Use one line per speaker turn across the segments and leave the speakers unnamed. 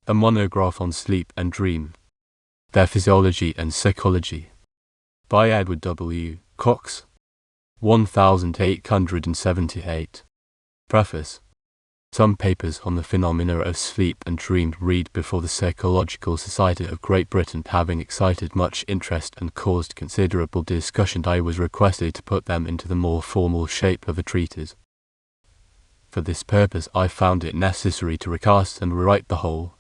A monograph on sleep and dream, their physiology and psychology, by Edward W. Cox, 1878. Preface. Some papers on the phenomena of sleep and dream read before the Psychological Society of Great Britain having excited much interest and caused considerable discussion, I was requested to put them into the more formal shape of a treatise. For this purpose I found it necessary to recast and rewrite the whole.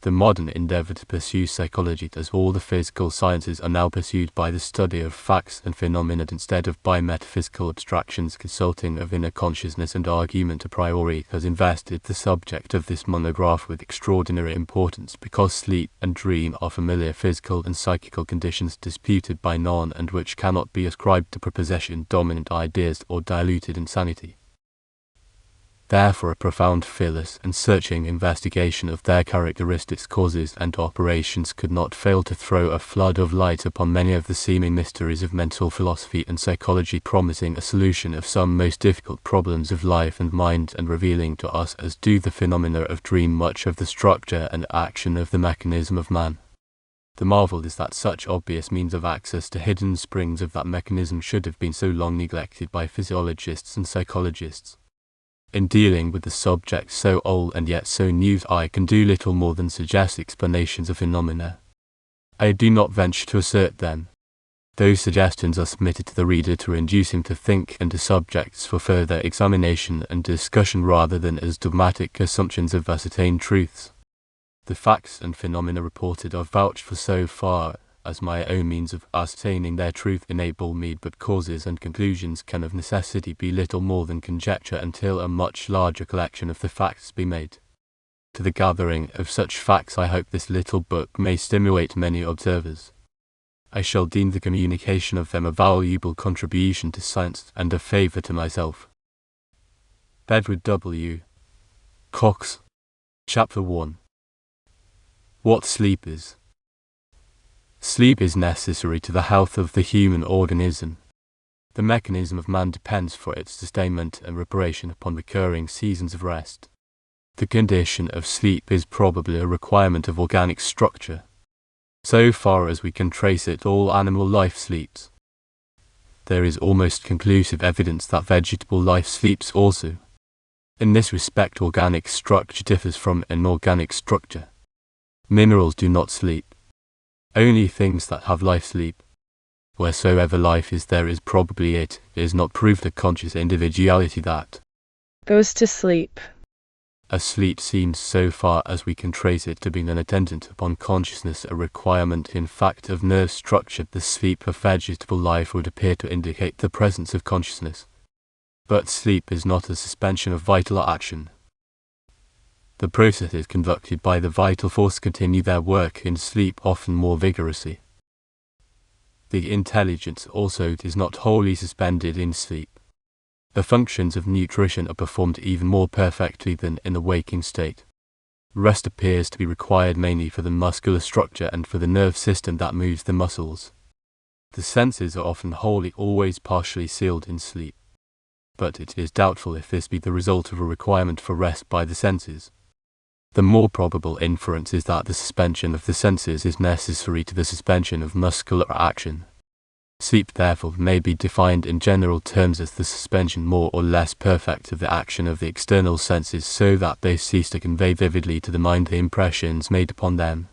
The modern endeavour to pursue psychology, as all the physical sciences are now pursued, by the study of facts and phenomena instead of by metaphysical abstractions, consulting of inner consciousness and argument a priori, has invested the subject of this monograph with extraordinary importance, because sleep and dream are familiar physical and psychical conditions disputed by none, and which cannot be ascribed to prepossession, dominant ideas, or diluted insanity. Therefore a profound, fearless, and searching investigation of their characteristics, causes, and operations could not fail to throw a flood of light upon many of the seeming mysteries of mental philosophy and psychology, promising a solution of some most difficult problems of life and mind, and revealing to us, as do the phenomena of dream, much of the structure and action of the mechanism of man. The marvel is that such obvious means of access to hidden springs of that mechanism should have been so long neglected by physiologists and psychologists. In dealing with the subject so old and yet so new, I can do little more than suggest explanations of phenomena. I do not venture to assert them. Those suggestions are submitted to the reader to induce him to think, and to subjects for further examination and discussion, rather than as dogmatic assumptions of ascertained truths. The facts and phenomena reported are vouched for so far as my own means of ascertaining their truth enable me, but causes and conclusions can of necessity be little more than conjecture until a much larger collection of the facts be made. To the gathering of such facts I hope this little book may stimulate many observers. I shall deem the communication of them a valuable contribution to science and a favour to myself. Edward W. Cox. Chapter 1. What sleep is. Sleep is necessary to the health of the human organism. The mechanism of man depends for its sustainment and reparation upon recurring seasons of rest. The condition of sleep is probably a requirement of organic structure. So far as we can trace it, all animal life sleeps. There is almost conclusive evidence that vegetable life sleeps also. In this respect, organic structure differs from inorganic structure. Minerals do not sleep. Only things that have life sleep. Wheresoever life is, there is probably it is not proved a conscious individuality that
goes to sleep.
A sleep seems, so far as we can trace it, to be an attendant upon consciousness, a requirement in fact of nerve structure. The sleep of vegetable life would appear to indicate the presence of consciousness. But sleep is not a suspension of vital action. The processes conducted by the vital force continue their work in sleep, often more vigorously. The intelligence also is not wholly suspended in sleep. The functions of nutrition are performed even more perfectly than in the waking state. Rest appears to be required mainly for the muscular structure and for the nerve system that moves the muscles. The senses are often wholly, always partially sealed in sleep. But it is doubtful if this be the result of a requirement for rest by the senses. The more probable inference is that the suspension of the senses is necessary to the suspension of muscular action. Sleep therefore may be defined in general terms as the suspension more or less perfect of the action of the external senses, so that they cease to convey vividly to the mind the impressions made upon them.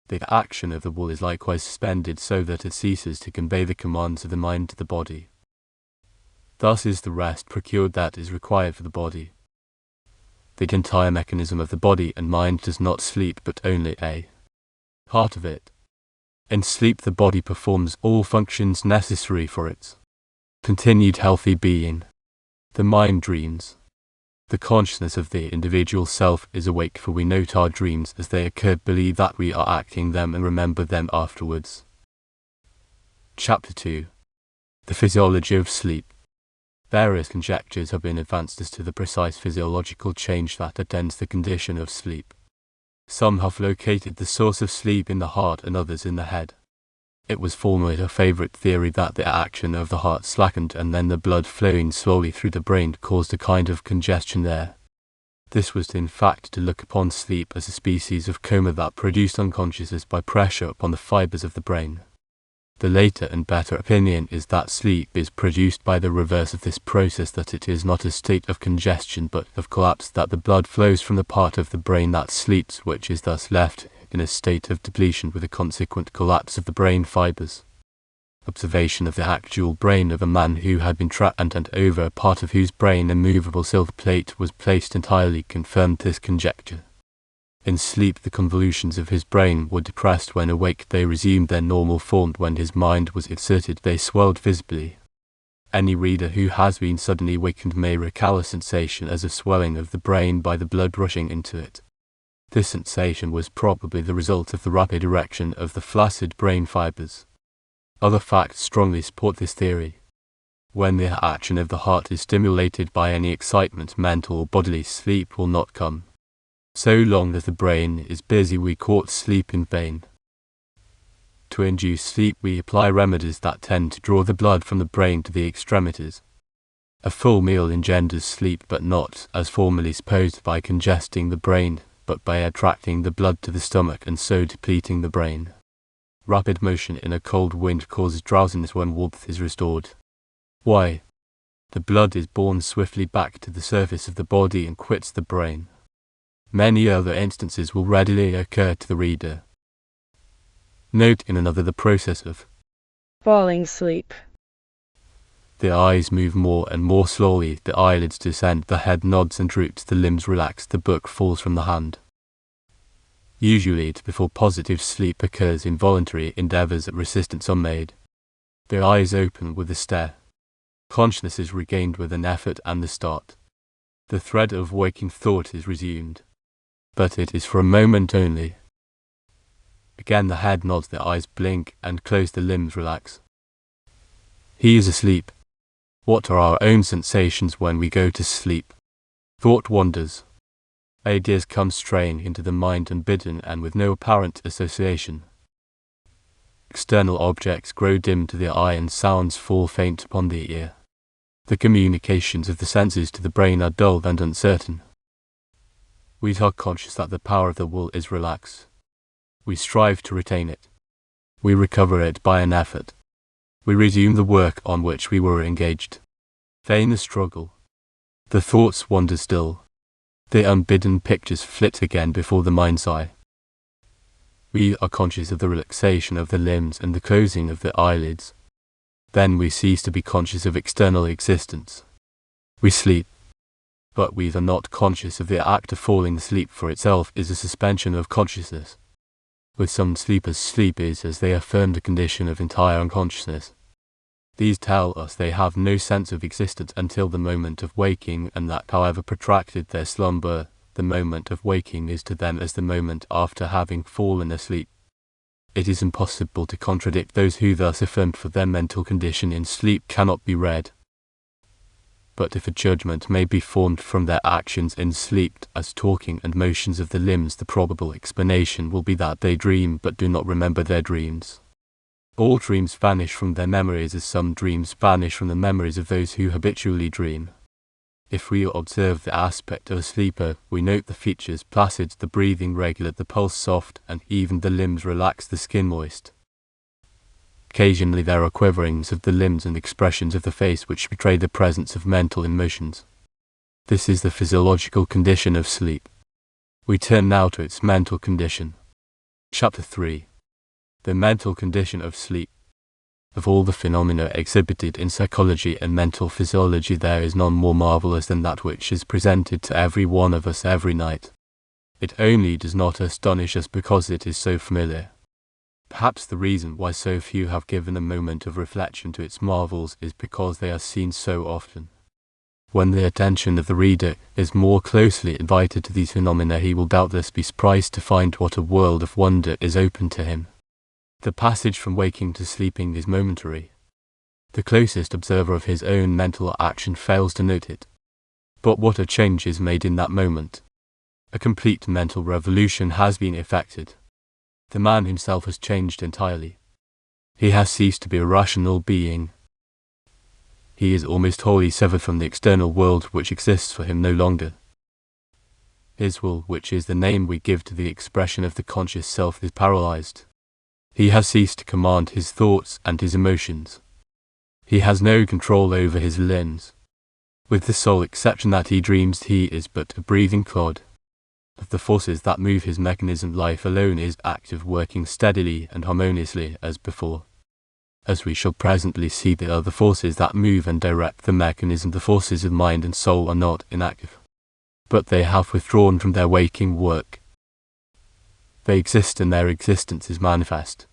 The action of the will is likewise suspended, so that it ceases to convey the commands of the mind to the body. Thus is the rest procured that is required for the body. The entire mechanism of the body and mind does not sleep, but only a part of it. In sleep the body performs all functions necessary for its continued healthy being. The mind dreams. The consciousness of the individual self is awake, for we note our dreams as they occur, believe that we are acting them, and remember them afterwards. Chapter 2. The physiology of sleep. Various conjectures have been advanced as to the precise physiological change that attends the condition of sleep. Some have located the source of sleep in the heart and others in the head. It was formerly a favourite theory that the action of the heart slackened, and then the blood flowing slowly through the brain caused a kind of congestion there. This was in fact to look upon sleep as a species of coma that produced unconsciousness by pressure upon the fibers of the brain. The later and better opinion is that sleep is produced by the reverse of this process, that it is not a state of congestion but of collapse, that the blood flows from the part of the brain that sleeps, which is thus left in a state of depletion with a consequent collapse of the brain fibers. Observation of the actual brain of a man who had been trapped and over a part of whose brain a movable silver plate was placed entirely confirmed this conjecture. In sleep the convolutions of his brain were depressed, when awake they resumed their normal form, when his mind was exerted they swelled visibly. Any reader who has been suddenly wakened may recall a sensation as of swelling of the brain by the blood rushing into it. This sensation was probably the result of the rapid erection of the flaccid brain fibers. Other facts strongly support this theory. When the action of the heart is stimulated by any excitement, mental or bodily, sleep will not come. So long as the brain is busy we court sleep in vain. To induce sleep we apply remedies that tend to draw the blood from the brain to the extremities. A full meal engenders sleep, but not, as formerly supposed, by congesting the brain, but by attracting the blood to the stomach and so depleting the brain. Rapid motion in a cold wind causes drowsiness when warmth is restored. Why? The blood is borne swiftly back to the surface of the body and quits the brain. Many other instances will readily occur to the reader. Note in another the process of
falling asleep.
The eyes move more and more slowly, the eyelids descend, the head nods and droops, the limbs relax, the book falls from the hand. Usually before positive sleep occurs involuntary endeavours at resistance are made. The eyes open with a stare. Consciousness is regained with an effort and the start. The thread of waking thought is resumed. But it is for a moment only. Again the head nods, the eyes blink and close, the limbs relax. He is asleep. What are our own sensations when we go to sleep? Thought wanders. Ideas come straying into the mind unbidden and with no apparent association. External objects grow dim to the eye and sounds fall faint upon the ear. The communications of the senses to the brain are dull and uncertain. We are conscious that the power of the will is relaxed. We strive to retain it. We recover it by an effort. We resume the work on which we were engaged. Vain the struggle. The thoughts wander still. The unbidden pictures flit again before the mind's eye. We are conscious of the relaxation of the limbs and the closing of the eyelids. Then we cease to be conscious of external existence. We sleep. But we are not conscious of the act of falling asleep, for itself is a suspension of consciousness. With some sleepers, sleep is, as they affirmed, a condition of entire unconsciousness. These tell us they have no sense of existence until the moment of waking, and that however protracted their slumber, the moment of waking is to them as the moment after having fallen asleep. It is impossible to contradict those who thus affirm, for their mental condition in sleep cannot be read. But if a judgment may be formed from their actions in sleep, as talking and motions of the limbs, the probable explanation will be that they dream but do not remember their dreams. All dreams vanish from their memories as some dreams vanish from the memories of those who habitually dream. If we observe the aspect of a sleeper, we note the features placid, the breathing regular, the pulse soft, and even the limbs relaxed, the skin moist. Occasionally there are quiverings of the limbs and expressions of the face which betray the presence of mental emotions. This is the physiological condition of sleep. We turn now to its mental condition. Chapter 3. The mental condition of sleep. Of all the phenomena exhibited in psychology and mental physiology, there is none more marvelous than that which is presented to every one of us every night. It only does not astonish us because it is so familiar. Perhaps the reason why so few have given a moment of reflection to its marvels is because they are seen so often. When the attention of the reader is more closely invited to these phenomena, he will doubtless be surprised to find what a world of wonder is open to him. The passage from waking to sleeping is momentary. The closest observer of his own mental action fails to note it. But what a change is made in that moment! A complete mental revolution has been effected. The man himself has changed entirely. He has ceased to be a rational being. He is almost wholly severed from the external world which exists for him no longer. His will, which is the name we give to the expression of the conscious self, is paralyzed. He has ceased to command his thoughts and his emotions. He has no control over his limbs. With the sole exception that he dreams, he is but a breathing clod. Of the forces that move his mechanism, life alone is active, working steadily and harmoniously as before. As we shall presently see, the other forces that move and direct the mechanism, the forces of mind and soul, are not inactive, but they have withdrawn from their waking work. They exist and their existence is manifest,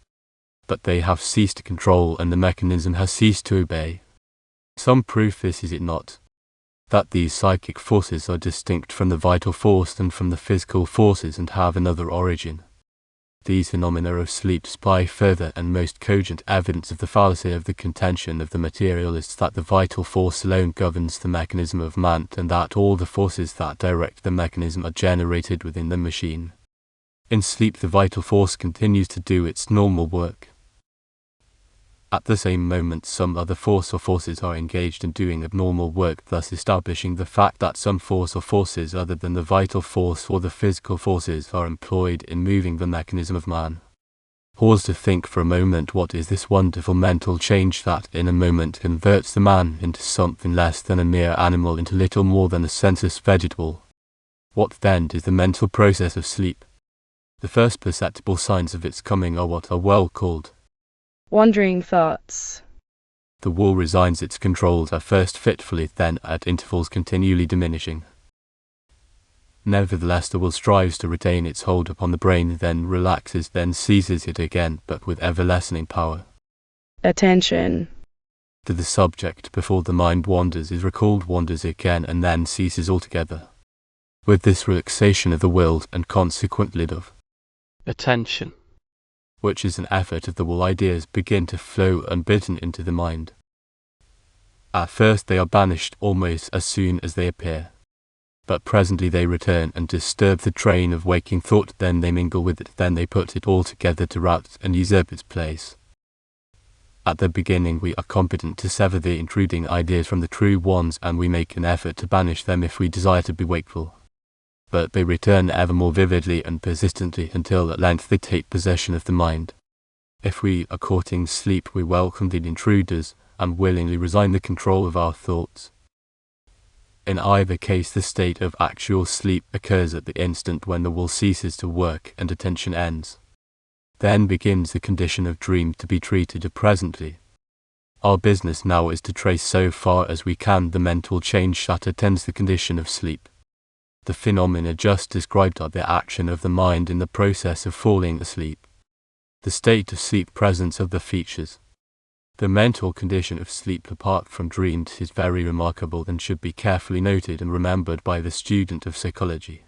but they have ceased to control and the mechanism has ceased to obey. Some proof this, is it not, that these psychic forces are distinct from the vital force and from the physical forces and have another origin. These phenomena of sleep supply further and most cogent evidence of the fallacy of the contention of the materialists that the vital force alone governs the mechanism of man, and that all the forces that direct the mechanism are generated within the machine. In sleep, the vital force continues to do its normal work. At the same moment, some other force or forces are engaged in doing abnormal work, thus establishing the fact that some force or forces other than the vital force or the physical forces are employed in moving the mechanism of man. Pause to think for a moment, what is this wonderful mental change that in a moment converts the man into something less than a mere animal, into little more than a senseless vegetable? What then is the mental process of sleep? The first perceptible signs of its coming are what are well called
wandering thoughts.
The will resigns its controls at first fitfully, then at intervals continually diminishing. Nevertheless, the will strives to retain its hold upon the brain, then relaxes, then seizes it again, but with ever-lessening power.
Attention
To the subject before the mind wanders is recalled, wanders again, and then ceases altogether. With this relaxation of the will, and consequently of attention, which is an effort of the will, ideas begin to flow unbidden into the mind. At first they are banished almost as soon as they appear, but presently they return and disturb the train of waking thought, then they mingle with it, then they put it all together to rout and usurp its place. At the beginning we are competent to sever the intruding ideas from the true ones, and we make an effort to banish them if we desire to be wakeful. But they return ever more vividly and persistently until at length they take possession of the mind. If we are courting sleep, we welcome the intruders and willingly resign the control of our thoughts. In either case, the state of actual sleep occurs at the instant when the will ceases to work and attention ends. Then begins the condition of dream, to be treated presently. Our business now is to trace so far as we can the mental change that attends the condition of sleep. The phenomena just described are the action of the mind in the process of falling asleep. The state of sleep presence of the features. The mental condition of sleep apart from dreams is very remarkable and should be carefully noted and remembered by the student of psychology.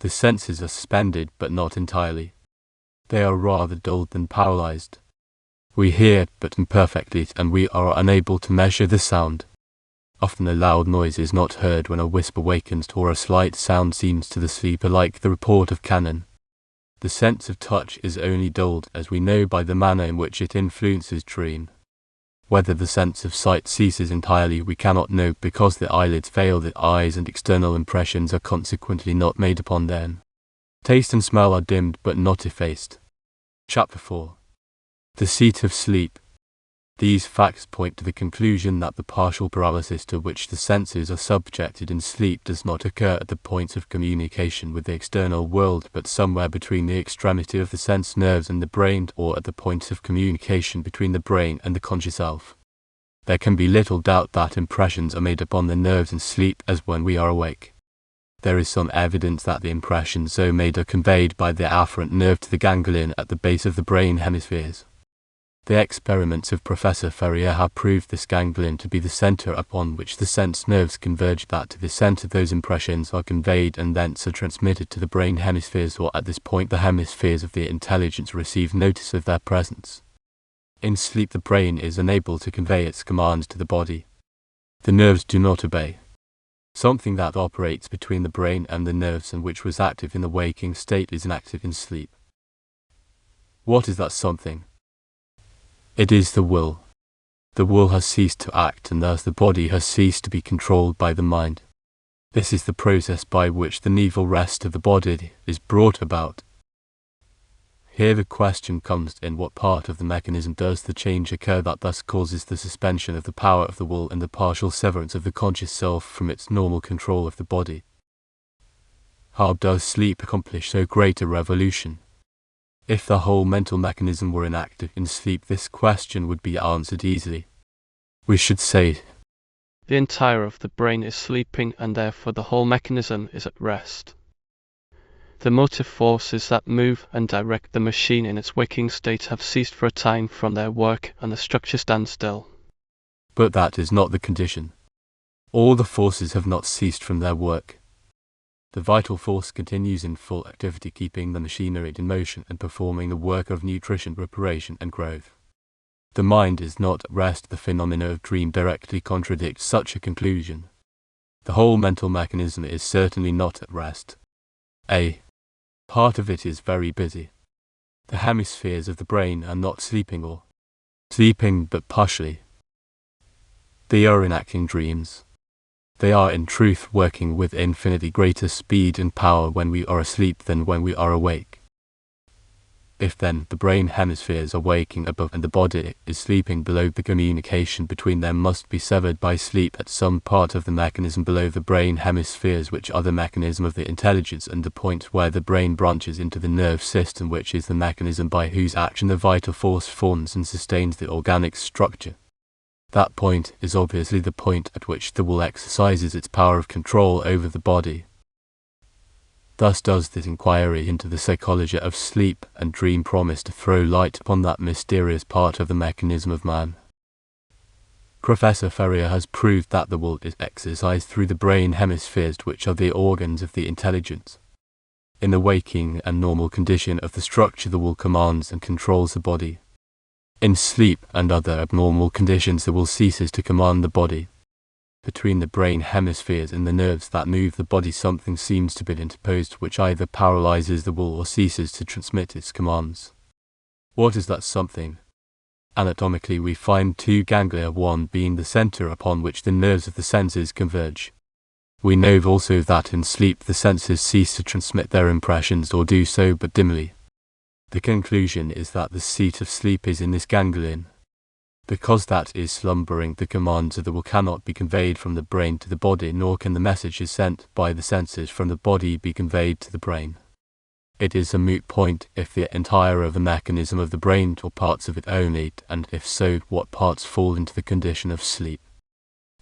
The senses are suspended, but not entirely. They are rather dulled than paralyzed. We hear but imperfectly, and we are unable to measure the sound. Often a loud noise is not heard when a whisper wakens, or a slight sound seems to the sleeper like the report of cannon. The sense of touch is only dulled, as we know, by the manner in which it influences dream. Whether the sense of sight ceases entirely we cannot know, because the eyelids fail the eyes and external impressions are consequently not made upon them. Taste and smell are dimmed but not effaced. Chapter 4. The seat of sleep. These facts point to the conclusion that the partial paralysis to which the senses are subjected in sleep does not occur at the points of communication with the external world, but somewhere between the extremity of the sense nerves and the brain, or at the points of communication between the brain and the conscious self. There can be little doubt that impressions are made upon the nerves in sleep as when we are awake. There is some evidence that the impressions so made are conveyed by the afferent nerve to the ganglion at the base of the brain hemispheres. The experiments of Professor Ferrier have proved this ganglion to be the center upon which the sense nerves converge, that to this center those impressions are conveyed and thence are transmitted to the brain hemispheres, or at this point the hemispheres of the intelligence receive notice of their presence. In sleep the brain is unable to convey its commands to the body. The nerves do not obey. Something that operates between the brain and the nerves and which was active in the waking state is inactive in sleep. What is that something? It is the will. The will has ceased to act, and thus the body has ceased to be controlled by the mind. This is the process by which the needful rest of the body is brought about. Here the question comes in what part of the mechanism does the change occur that thus causes the suspension of the power of the will and the partial severance of the conscious self from its normal control of the body? How does sleep accomplish so great a revolution? If the whole mental mechanism were inactive in sleep, this question would be answered easily. We should say,
the entire of the brain is sleeping and therefore the whole mechanism is at rest. The motive forces that move and direct the machine in its waking state have ceased for a time from their work and the structure stands still.
but that is not the condition. All the forces have not ceased from their work. The vital force continues in full activity, keeping the machinery in motion and performing the work of nutrition, reparation and growth. The mind is not at rest. The phenomena of dream directly contradict such a conclusion. The whole mental mechanism is certainly not at rest. A part of it is very busy. The hemispheres of the brain are not sleeping or sleeping but partially. They are enacting dreams. They are in truth working with infinitely greater speed and power when we are asleep than when we are awake. If then the brain hemispheres are waking above and the body is sleeping below, the communication between them must be severed by sleep at some part of the mechanism below the brain hemispheres, which are the mechanism of the intelligence and the point where the brain branches into the nerve system, which is the mechanism by whose action the vital force forms and sustains the organic structure. That point is obviously the point at which the will exercises its power of control over the body. Thus does this inquiry into the psychology of sleep and dream promise to throw light upon that mysterious part of the mechanism of man. Professor Ferrier has proved that the will is exercised through the brain hemispheres, which are the organs of the intelligence. In the waking and normal condition of the structure, the will commands and controls the body. In sleep and other abnormal conditions, the will ceases to command the body. Between the brain hemispheres and the nerves that move the body, something seems to be interposed, which either paralyzes the will or ceases to transmit its commands. What is that something? Anatomically, we find two ganglia, one being the center upon which the nerves of the senses converge. We know also that in sleep the senses cease to transmit their impressions, or do so but dimly. The conclusion is that the seat of sleep is in this ganglion. Because that is slumbering, the commands of the will cannot be conveyed from the brain to the body, nor can the messages sent by the senses from the body be conveyed to the brain. It is a moot point if the entire of the mechanism of the brain or parts of it only, and if so, what parts fall into the condition of sleep.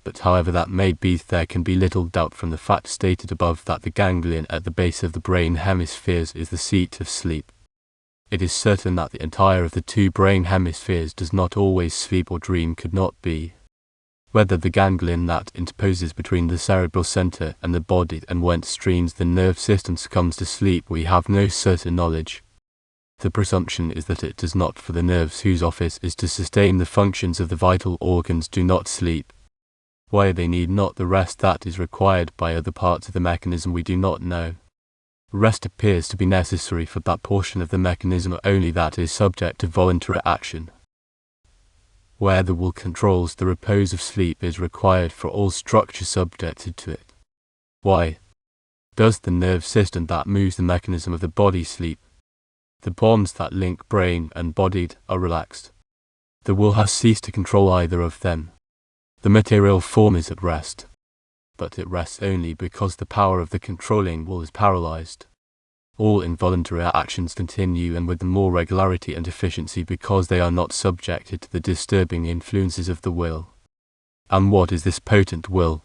But however that may be, there can be little doubt from the fact stated above that the ganglion at the base of the brain hemispheres is the seat of sleep. It is certain that the entire of the two brain hemispheres does not always sleep or dream, could not be. Whether the ganglion that interposes between the cerebral center and the body and whence streams the nerve system succumbs to sleep, we have no certain knowledge. The presumption is that it does not, for the nerves whose office is to sustain the functions of the vital organs do not sleep. Why they need not the rest that is required by other parts of the mechanism we do not know. Rest appears to be necessary for that portion of the mechanism only that is subject to voluntary action. Where the will controls, the repose of sleep is required for all structure subjected to it. Why does the nerve system that moves the mechanism of the body sleep? The bonds that link brain and body are relaxed. The will has ceased to control either of them. The material form is at rest. But it rests only because the power of the controlling will is paralyzed. All involuntary actions continue, and with the more regularity and efficiency, because they are not subjected to the disturbing influences of the will. And what is this potent will?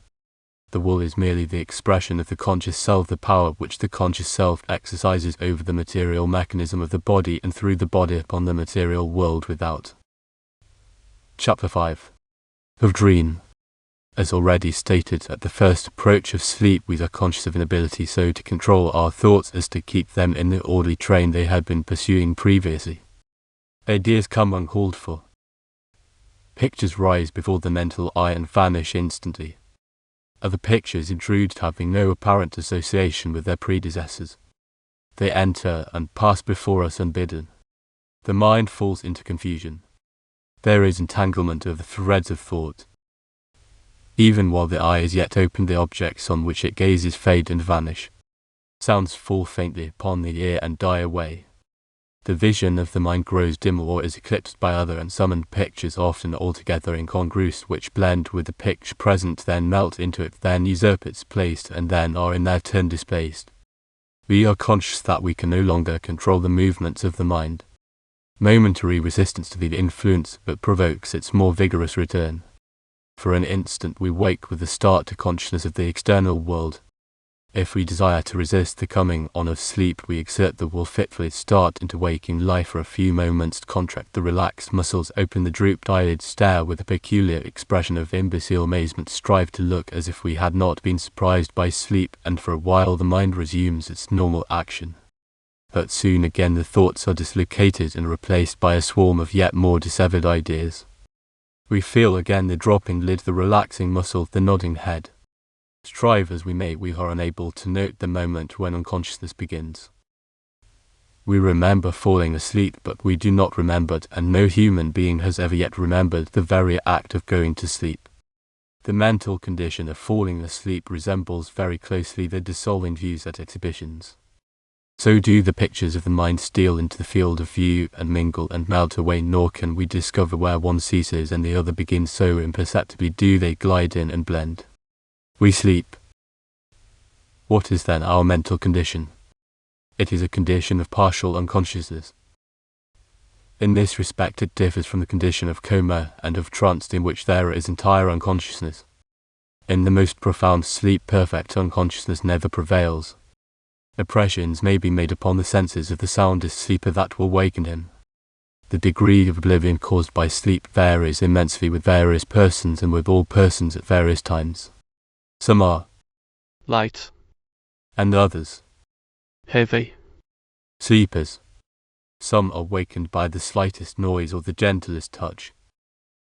The will is merely the expression of the conscious self, the power which the conscious self exercises over the material mechanism of the body and through the body upon the material world without. Chapter 5. Of Dream. As already stated, at the first approach of sleep we are conscious of an ability so to control our thoughts as to keep them in the orderly train they had been pursuing previously. Ideas come uncalled for. Pictures rise before the mental eye and vanish instantly. Other pictures intrude, having no apparent association with their predecessors. They enter and pass before us unbidden. The mind falls into confusion. There is entanglement of the threads of thought. Even while the eye is yet open, the objects on which it gazes fade and vanish. Sounds fall faintly upon the ear and die away. The vision of the mind grows dim or is eclipsed by other and summoned pictures, often altogether incongruous, which blend with the picture present, then melt into it, then usurp its place, and then are in their turn displaced. We are conscious that we can no longer control the movements of the mind. Momentary resistance to the influence but provokes its more vigorous return. For an instant we wake with a start to consciousness of the external world. If we desire to resist the coming on of sleep, we exert the will fitfully, start into waking life for a few moments, contract the relaxed muscles, open the drooped eyelids, stare with a peculiar expression of imbecile amazement, strive to look as if we had not been surprised by sleep, and for a while the mind resumes its normal action. But soon again the thoughts are dislocated and replaced by a swarm of yet more dissevered ideas. We feel again the dropping lid, the relaxing muscle, the nodding head. Strive as we may, we are unable to note the moment when unconsciousness begins. We remember falling asleep, but we do not remember it, and no human being has ever yet remembered the very act of going to sleep. The mental condition of falling asleep resembles very closely the dissolving views at exhibitions. So do the pictures of the mind steal into the field of view and mingle and melt away, nor can we discover where one ceases and the other begins, so imperceptibly do they glide in and blend. We sleep. What is then our mental condition? It is a condition of partial unconsciousness. In this respect it differs from the condition of coma and of trance, in which there is entire unconsciousness. In the most profound sleep perfect unconsciousness never prevails. Impressions may be made upon the senses of the soundest sleeper that will waken him. The degree of oblivion caused by sleep varies immensely with various persons and with all persons at various times. Some are
light,
and others
heavy
sleepers. Some are wakened by the slightest noise or the gentlest touch.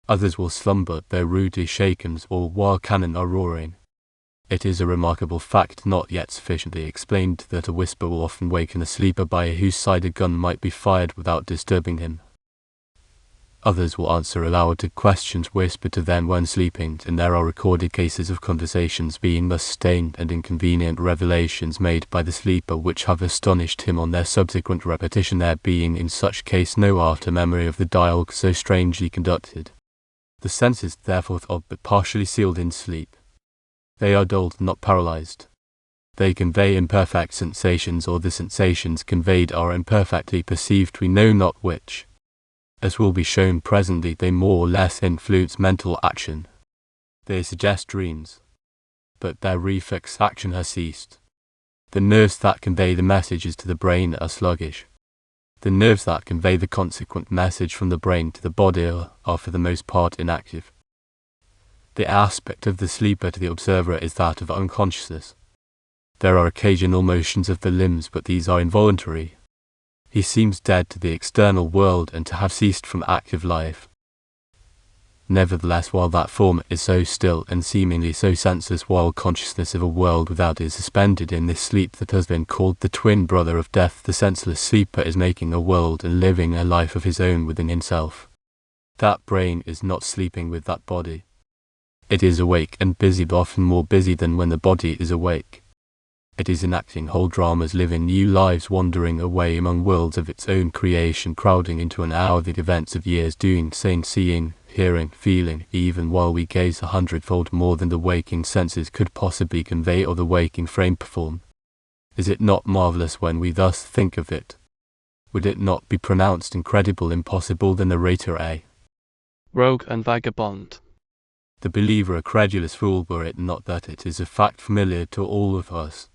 Others will slumber though rudely shaken or while cannon are roaring. It is a remarkable fact, not yet sufficiently explained, that a whisper will often waken a sleeper by whose side a gun might be fired without disturbing him. Others will answer aloud to questions whispered to them when sleeping, and there are recorded cases of conversations being thus stained and inconvenient revelations made by the sleeper which have astonished him on their subsequent repetition, there being in such case no after memory of the dialogue so strangely conducted. The senses therefore are but partially sealed in sleep. They are dulled, not paralyzed. They convey imperfect sensations, or the sensations conveyed are imperfectly perceived, we know not which. As will be shown presently, they more or less influence mental action. They suggest dreams, but their reflex action has ceased. The nerves that convey the messages to the brain are sluggish. The nerves that convey the consequent message from the brain to the body are for the most part inactive. The aspect of the sleeper to the observer is that of unconsciousness. There are occasional motions of the limbs, but these are involuntary. He seems dead to the external world and to have ceased from active life. Nevertheless, while that form is so still and seemingly so senseless, while consciousness of a world without is suspended in this sleep that has been called the twin brother of death, the senseless sleeper is making a world and living a life of his own within himself. That brain is not sleeping with that body. It is awake and busy, but often more busy than when the body is awake. It is enacting whole dramas, living new lives, wandering away among worlds of its own creation, crowding into an hour the events of years, doing, saying, seeing, hearing, feeling, even while we gaze 100-fold more than the waking senses could possibly convey or the waking frame perform. Is it not marvelous when we thus think of it? Would it not be pronounced incredible, impossible, the narrator a
rogue and vagabond?
The believer a credulous fool, were it not that it is a fact familiar to all of us.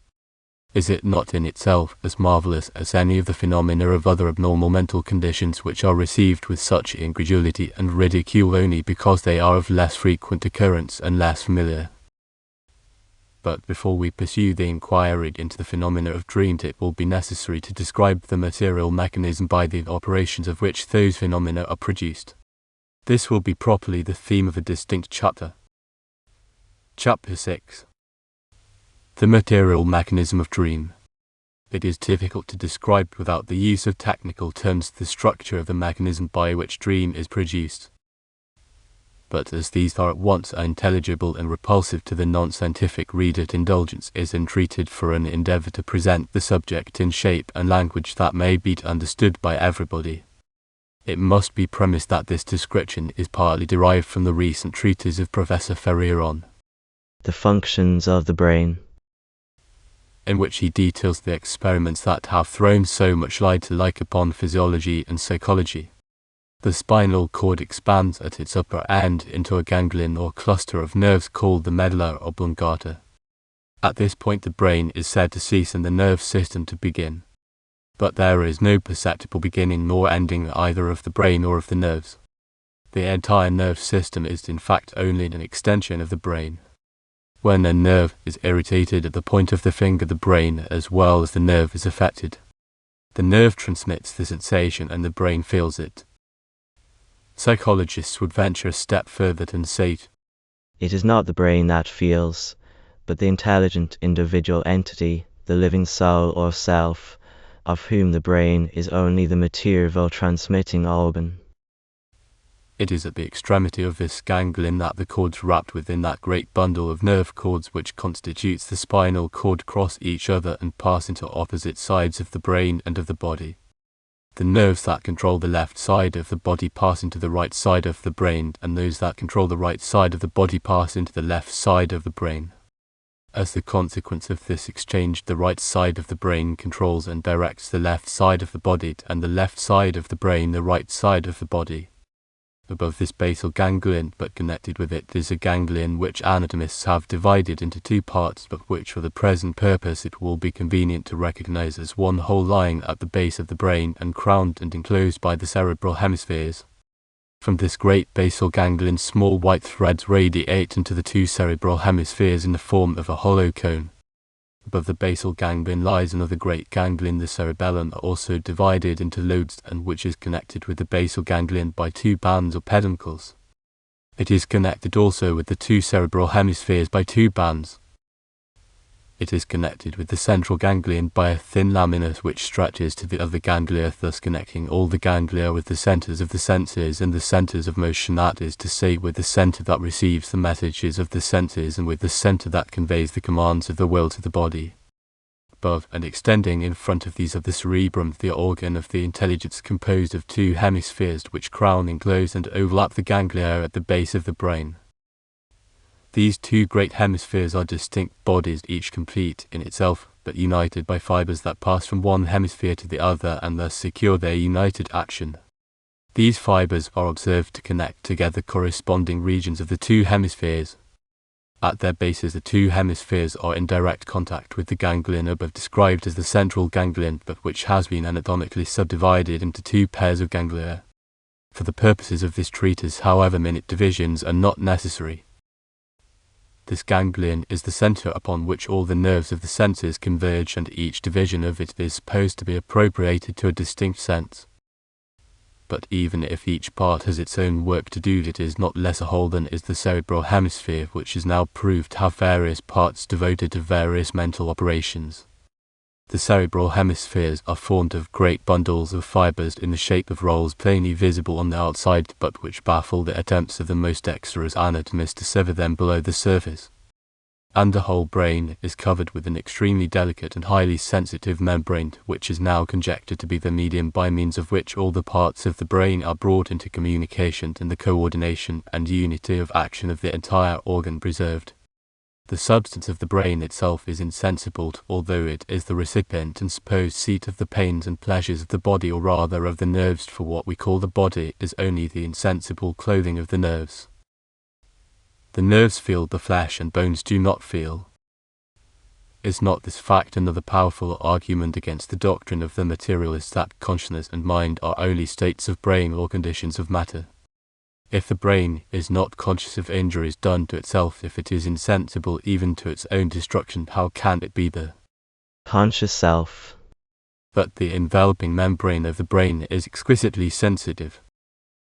Is it not in itself as marvelous as any of the phenomena of other abnormal mental conditions, which are received with such incredulity and ridicule only because they are of less frequent occurrence and less familiar? But before we pursue the inquiry into the phenomena of dreams, it will be necessary to describe the material mechanism by the operations of which those phenomena are produced. This will be properly the theme of a distinct chapter. Chapter 6. The material mechanism of dream. It is difficult to describe without the use of technical terms the structure of the mechanism by which dream is produced. but as these are at once unintelligible and repulsive to the non-scientific reader, indulgence is entreated for an endeavour to present the subject in shape and language that may be understood by everybody. It must be premised that this description is partly derived from the recent treatise of Professor Ferrier on
the functions of the brain,
in which he details the experiments that have thrown so much light alike upon physiology and psychology. The spinal cord expands at its upper end into a ganglion or cluster of nerves called the medulla oblongata. At this point the brain is said to cease and the nerve system to begin. But there is no perceptible beginning nor ending either of the brain or of the nerves. The entire nerve system is in fact only an extension of the brain. When a nerve is irritated at the point of the finger, the brain as well as the nerve is affected. The nerve transmits the sensation and the brain feels it. Psychologists would venture a step further and say,
it is not the brain that feels, but the intelligent individual entity, the living soul or self, of whom the brain is only the material transmitting organ.
It is at the extremity of this ganglion that the cords wrapped within that great bundle of nerve cords which constitutes the spinal cord cross each other and pass into opposite sides of the brain and of the body. The nerves that control the left side of the body pass into the right side of the brain, and those that control the right side of the body pass into the left side of the brain. As the consequence of this exchange, the right side of the brain controls and directs the left side of the body, and the left side of the brain the right side of the body. Above this basal ganglion, but connected with it, is a ganglion which anatomists have divided into two parts, but which for the present purpose it will be convenient to recognize as one whole lying at the base of the brain and crowned and enclosed by the cerebral hemispheres. From this great basal ganglion small white threads radiate into the two cerebral hemispheres in the form of a hollow cone. Above the basal ganglion lies another great ganglion, the cerebellum, also divided into lobes, and which is connected with the basal ganglion by two bands or peduncles. It is connected also with the two cerebral hemispheres by two bands. It is connected with the central ganglion by a thin lamina which stretches to the other ganglia, thus connecting all the ganglia with the centres of the senses and the centres of motion, that is to say, with the centre that receives the messages of the senses and with the centre that conveys the commands of the will to the body. Above and extending in front of these of the cerebrum, the organ of the intelligence, composed of two hemispheres which crown, enclose and overlap the ganglia at the base of the brain. These two great hemispheres are distinct bodies, each complete in itself, but united by fibres that pass from one hemisphere to the other and thus secure their united action. These fibres are observed to connect together corresponding regions of the two hemispheres. At their bases the two hemispheres are in direct contact with the ganglion above described as the central ganglion, but which has been anatomically subdivided into two pairs of ganglia. For the purposes of this treatise, however, minute divisions are not necessary. This ganglion is the centre upon which all the nerves of the senses converge, and each division of it is supposed to be appropriated to a distinct sense. But even if each part has its own work to do, it is not less a whole than is the cerebral hemisphere, which is now proved to have various parts devoted to various mental operations. The cerebral hemispheres are formed of great bundles of fibres in the shape of rolls, plainly visible on the outside, but which baffle the attempts of the most dexterous anatomists to sever them below the surface. And the whole brain is covered with an extremely delicate and highly sensitive membrane, which is now conjectured to be the medium by means of which all the parts of the brain are brought into communication and the coordination and unity of action of the entire organ preserved. The substance of the brain itself is insensible, although it is the recipient and supposed seat of the pains and pleasures of the body, or rather of the nerves, for what we call the body is only the insensible clothing of the nerves. The nerves feel, the flesh and bones do not feel. Is not this fact another powerful argument against the doctrine of the materialists that consciousness and mind are only states of brain or conditions of matter? If the brain is not conscious of injuries done to itself, if it is insensible even to its own destruction, how can it be the
conscious self?
But the enveloping membrane of the brain is exquisitely sensitive.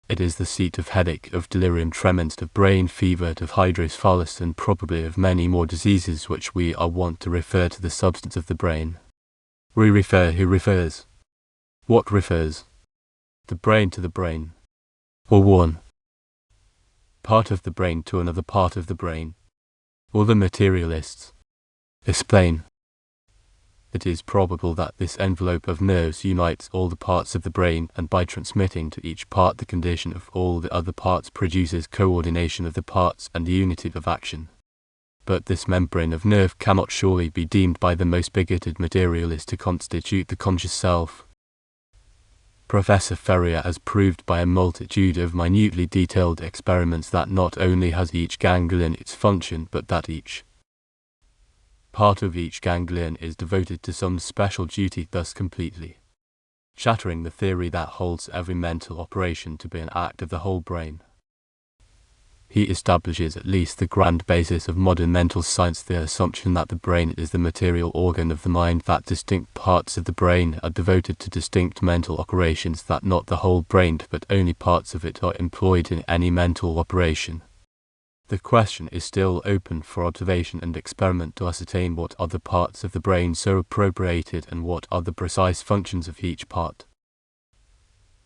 It is the seat of headache, of delirium tremens, of brain fever, of hydrocephalus, and probably of many more diseases which we are wont to refer to the substance of the brain. We refer, who refers? What refers? The brain to the brain, or one? part of the brain to another part of the brain. All the materialists explain. It is probable that this envelope of nerves unites all the parts of the brain, and by transmitting to each part the condition of all the other parts produces coordination of the parts and unity of action. But this membrane of nerve cannot surely be deemed by the most bigoted materialist to constitute the conscious self. Professor Ferrier has proved by a multitude of minutely detailed experiments that not only has each ganglion its function, but that each part of each ganglion is devoted to some special duty, thus completely shattering the theory that holds every mental operation to be an act of the whole brain. He establishes at least the grand basis of modern mental science, the assumption that the brain is the material organ of the mind, that distinct parts of the brain are devoted to distinct mental operations, that not the whole brain but only parts of it are employed in any mental operation. The question is still open for observation and experiment to ascertain what are the parts of the brain so appropriated and what are the precise functions of each part.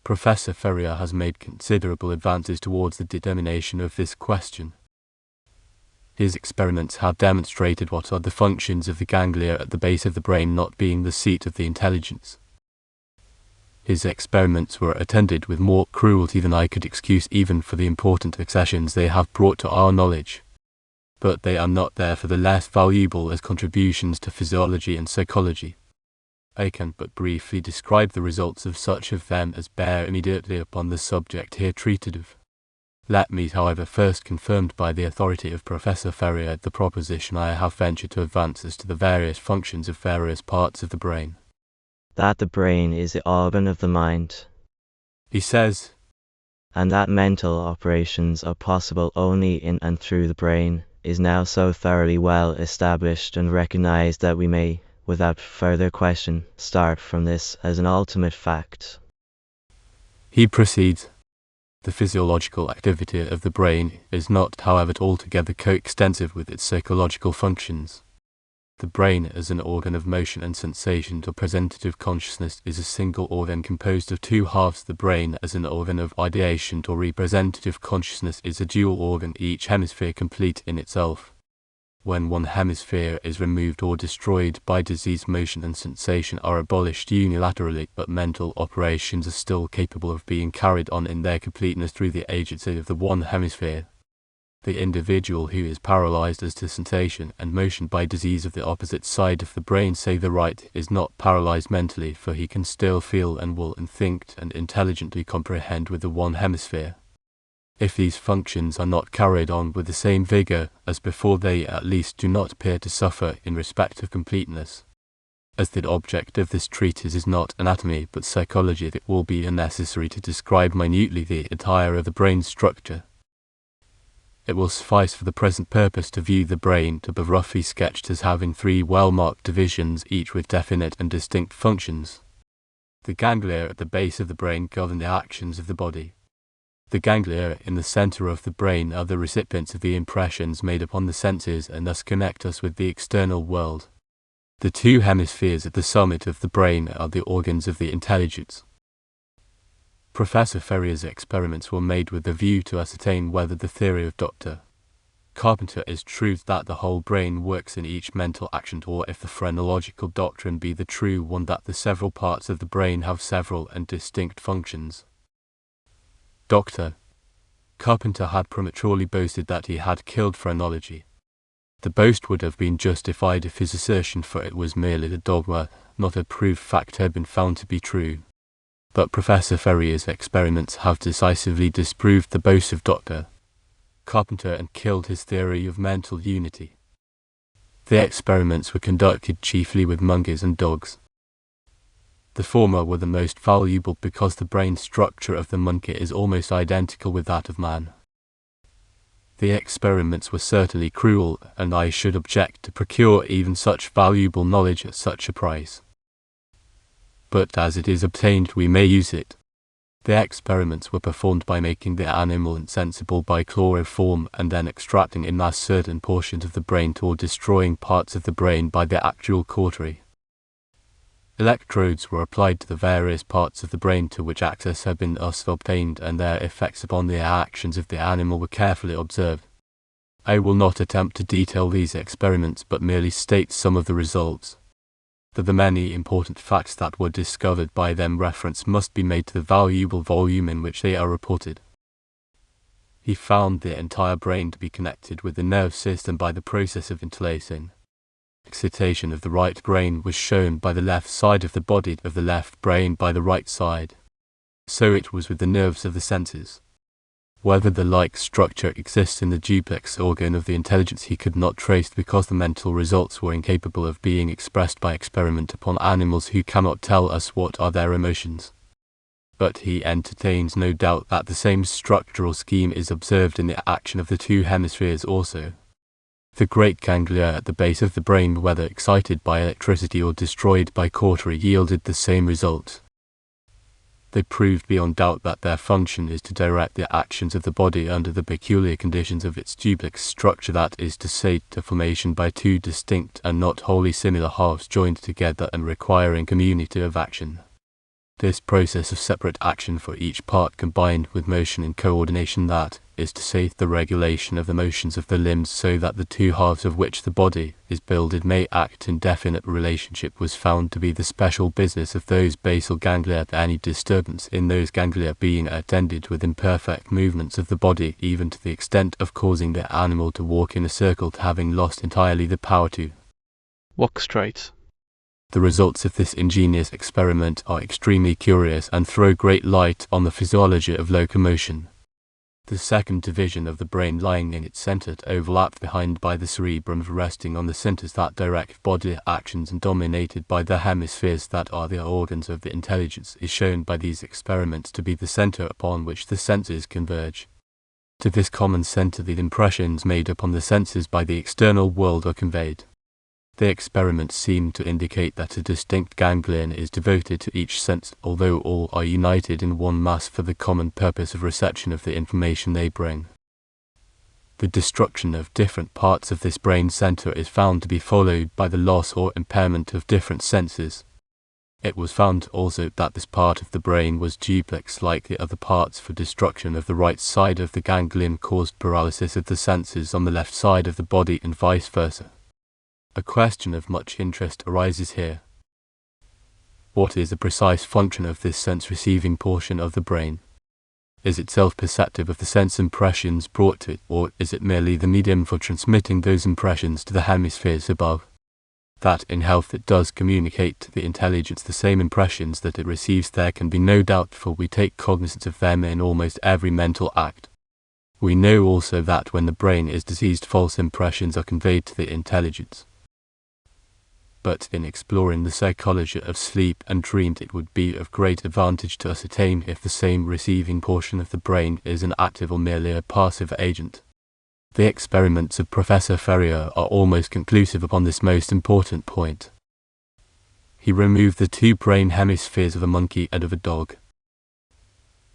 Professor Ferrier has made considerable advances towards the determination of this question. His experiments have demonstrated what are the functions of the ganglia at the base of the brain, not being the seat of the intelligence. His experiments were attended with more cruelty than I could excuse, even for the important accessions they have brought to our knowledge. But they are not therefore the less valuable as contributions to physiology and psychology. I can but briefly describe the results of such of them as bear immediately upon the subject here treated of. Let me, however, first confirm by the authority of Professor Ferrier the proposition I have ventured to advance as to the various functions of various parts of the brain.
That the brain is the organ of the mind,
He says,
and that mental operations are possible only in and through the brain, is now so thoroughly well established and recognized that we may, without further question, start from this as an ultimate fact.
He proceeds, the physiological activity of the brain is not, however, altogether coextensive with its psychological functions. The brain as an organ of motion and sensation or presentative consciousness is a single organ composed of two halves. The brain as an organ of ideation or representative consciousness is a dual organ, each hemisphere complete in itself. When one hemisphere is removed or destroyed by disease, motion and sensation are abolished unilaterally, but mental operations are still capable of being carried on in their completeness through the agency of the one hemisphere. The individual who is paralyzed as to sensation and motion by disease of the opposite side of the brain, say the right, is not paralyzed mentally, for he can still feel and will and think and intelligently comprehend with the one hemisphere. If these functions are not carried on with the same vigor as before, they at least do not appear to suffer in respect of completeness. As the object of this treatise is not anatomy but psychology, it will be unnecessary to describe minutely the entire of the brain's structure. It will suffice for the present purpose to view the brain to be roughly sketched as having three well-marked divisions, each with definite and distinct functions. The ganglia at the base of the brain govern the actions of the body. The ganglia in the center of the brain are the recipients of the impressions made upon the senses and thus connect us with the external world. The two hemispheres at the summit of the brain are the organs of the intelligence. Professor Ferrier's experiments were made with the view to ascertain whether the theory of Dr. Carpenter is true, that the whole brain works in each mental action, or if the phrenological doctrine be the true one, that the several parts of the brain have several and distinct functions. Dr. Carpenter had prematurely boasted that he had killed phrenology. The boast would have been justified if his assertion, for it was merely a dogma, not a proved fact, had been found to be true. But Professor Ferrier's experiments have decisively disproved the boast of Dr. Carpenter and killed his theory of mental unity. The experiments were conducted chiefly with monkeys and dogs. The former were the most valuable because the brain structure of the monkey is almost identical with that of man. The experiments were certainly cruel, and I should object to procure even such valuable knowledge at such a price. But as it is obtained, we may use it. The experiments were performed by making the animal insensible by chloroform, and then extracting in mass certain portions of the brain, or destroying parts of the brain by the actual cautery. Electrodes were applied to the various parts of the brain to which access had been thus obtained, and their effects upon the actions of the animal were carefully observed. I will not attempt to detail these experiments, but merely state some of the results. For the many important facts that were discovered by them, reference must be made to the valuable volume in which they are reported. He found the entire brain to be connected with the nerve system by the process of interlacing. Excitation of the right brain was shown by the left side of the body, of the left brain by the right side. So it was with the nerves of the senses. Whether the like structure exists in the duplex organ of the intelligence he could not trace, because the mental results were incapable of being expressed by experiment upon animals who cannot tell us what are their emotions. But he entertains no doubt that the same structural scheme is observed in the action of the two hemispheres also. The great ganglia at the base of the brain, whether excited by electricity or destroyed by cautery, yielded the same result. They proved beyond doubt that their function is to direct the actions of the body under the peculiar conditions of its duplex structure, that is to say, to formation by two distinct and not wholly similar halves joined together and requiring community of action. This process of separate action for each part combined with motion in coordination, that is to say, the regulation of the motions of the limbs so that the two halves of which the body is builded may act in definite relationship, was found to be the special business of those basal ganglia, any disturbance in those ganglia being attended with imperfect movements of the body, even to the extent of causing the animal to walk in a circle, to having lost entirely the power to
walk straight.
The results of this ingenious experiment are extremely curious and throw great light on the physiology of locomotion. The second division of the brain, lying in its centre, overlapped behind by the cerebrum, resting on the centres that direct body actions and dominated by the hemispheres that are the organs of the intelligence, is shown by these experiments to be the centre upon which the senses converge. To this common centre the impressions made upon the senses by the external world are conveyed. The experiments seem to indicate that a distinct ganglion is devoted to each sense, although all are united in one mass for the common purpose of reception of the information they bring. The destruction of different parts of this brain centre is found to be followed by the loss or impairment of different senses. It was found also that this part of the brain was duplex like the other parts, for destruction of the right side of the ganglion caused paralysis of the senses on the left side of the body and vice versa. A question of much interest arises here. What is the precise function of this sense-receiving portion of the brain? Is it self-perceptive of the sense impressions brought to it, or is it merely the medium for transmitting those impressions to the hemispheres above? That in health it does communicate to the intelligence the same impressions that it receives there can be no doubt, for we take cognizance of them in almost every mental act. We know also that when the brain is diseased, false impressions are conveyed to the intelligence. But in exploring the psychology of sleep and dreams, it would be of great advantage to ascertain if the same receiving portion of the brain is an active or merely a passive agent. The experiments of Professor Ferrier are almost conclusive upon this most important point. He removed the two brain hemispheres of a monkey and of a dog.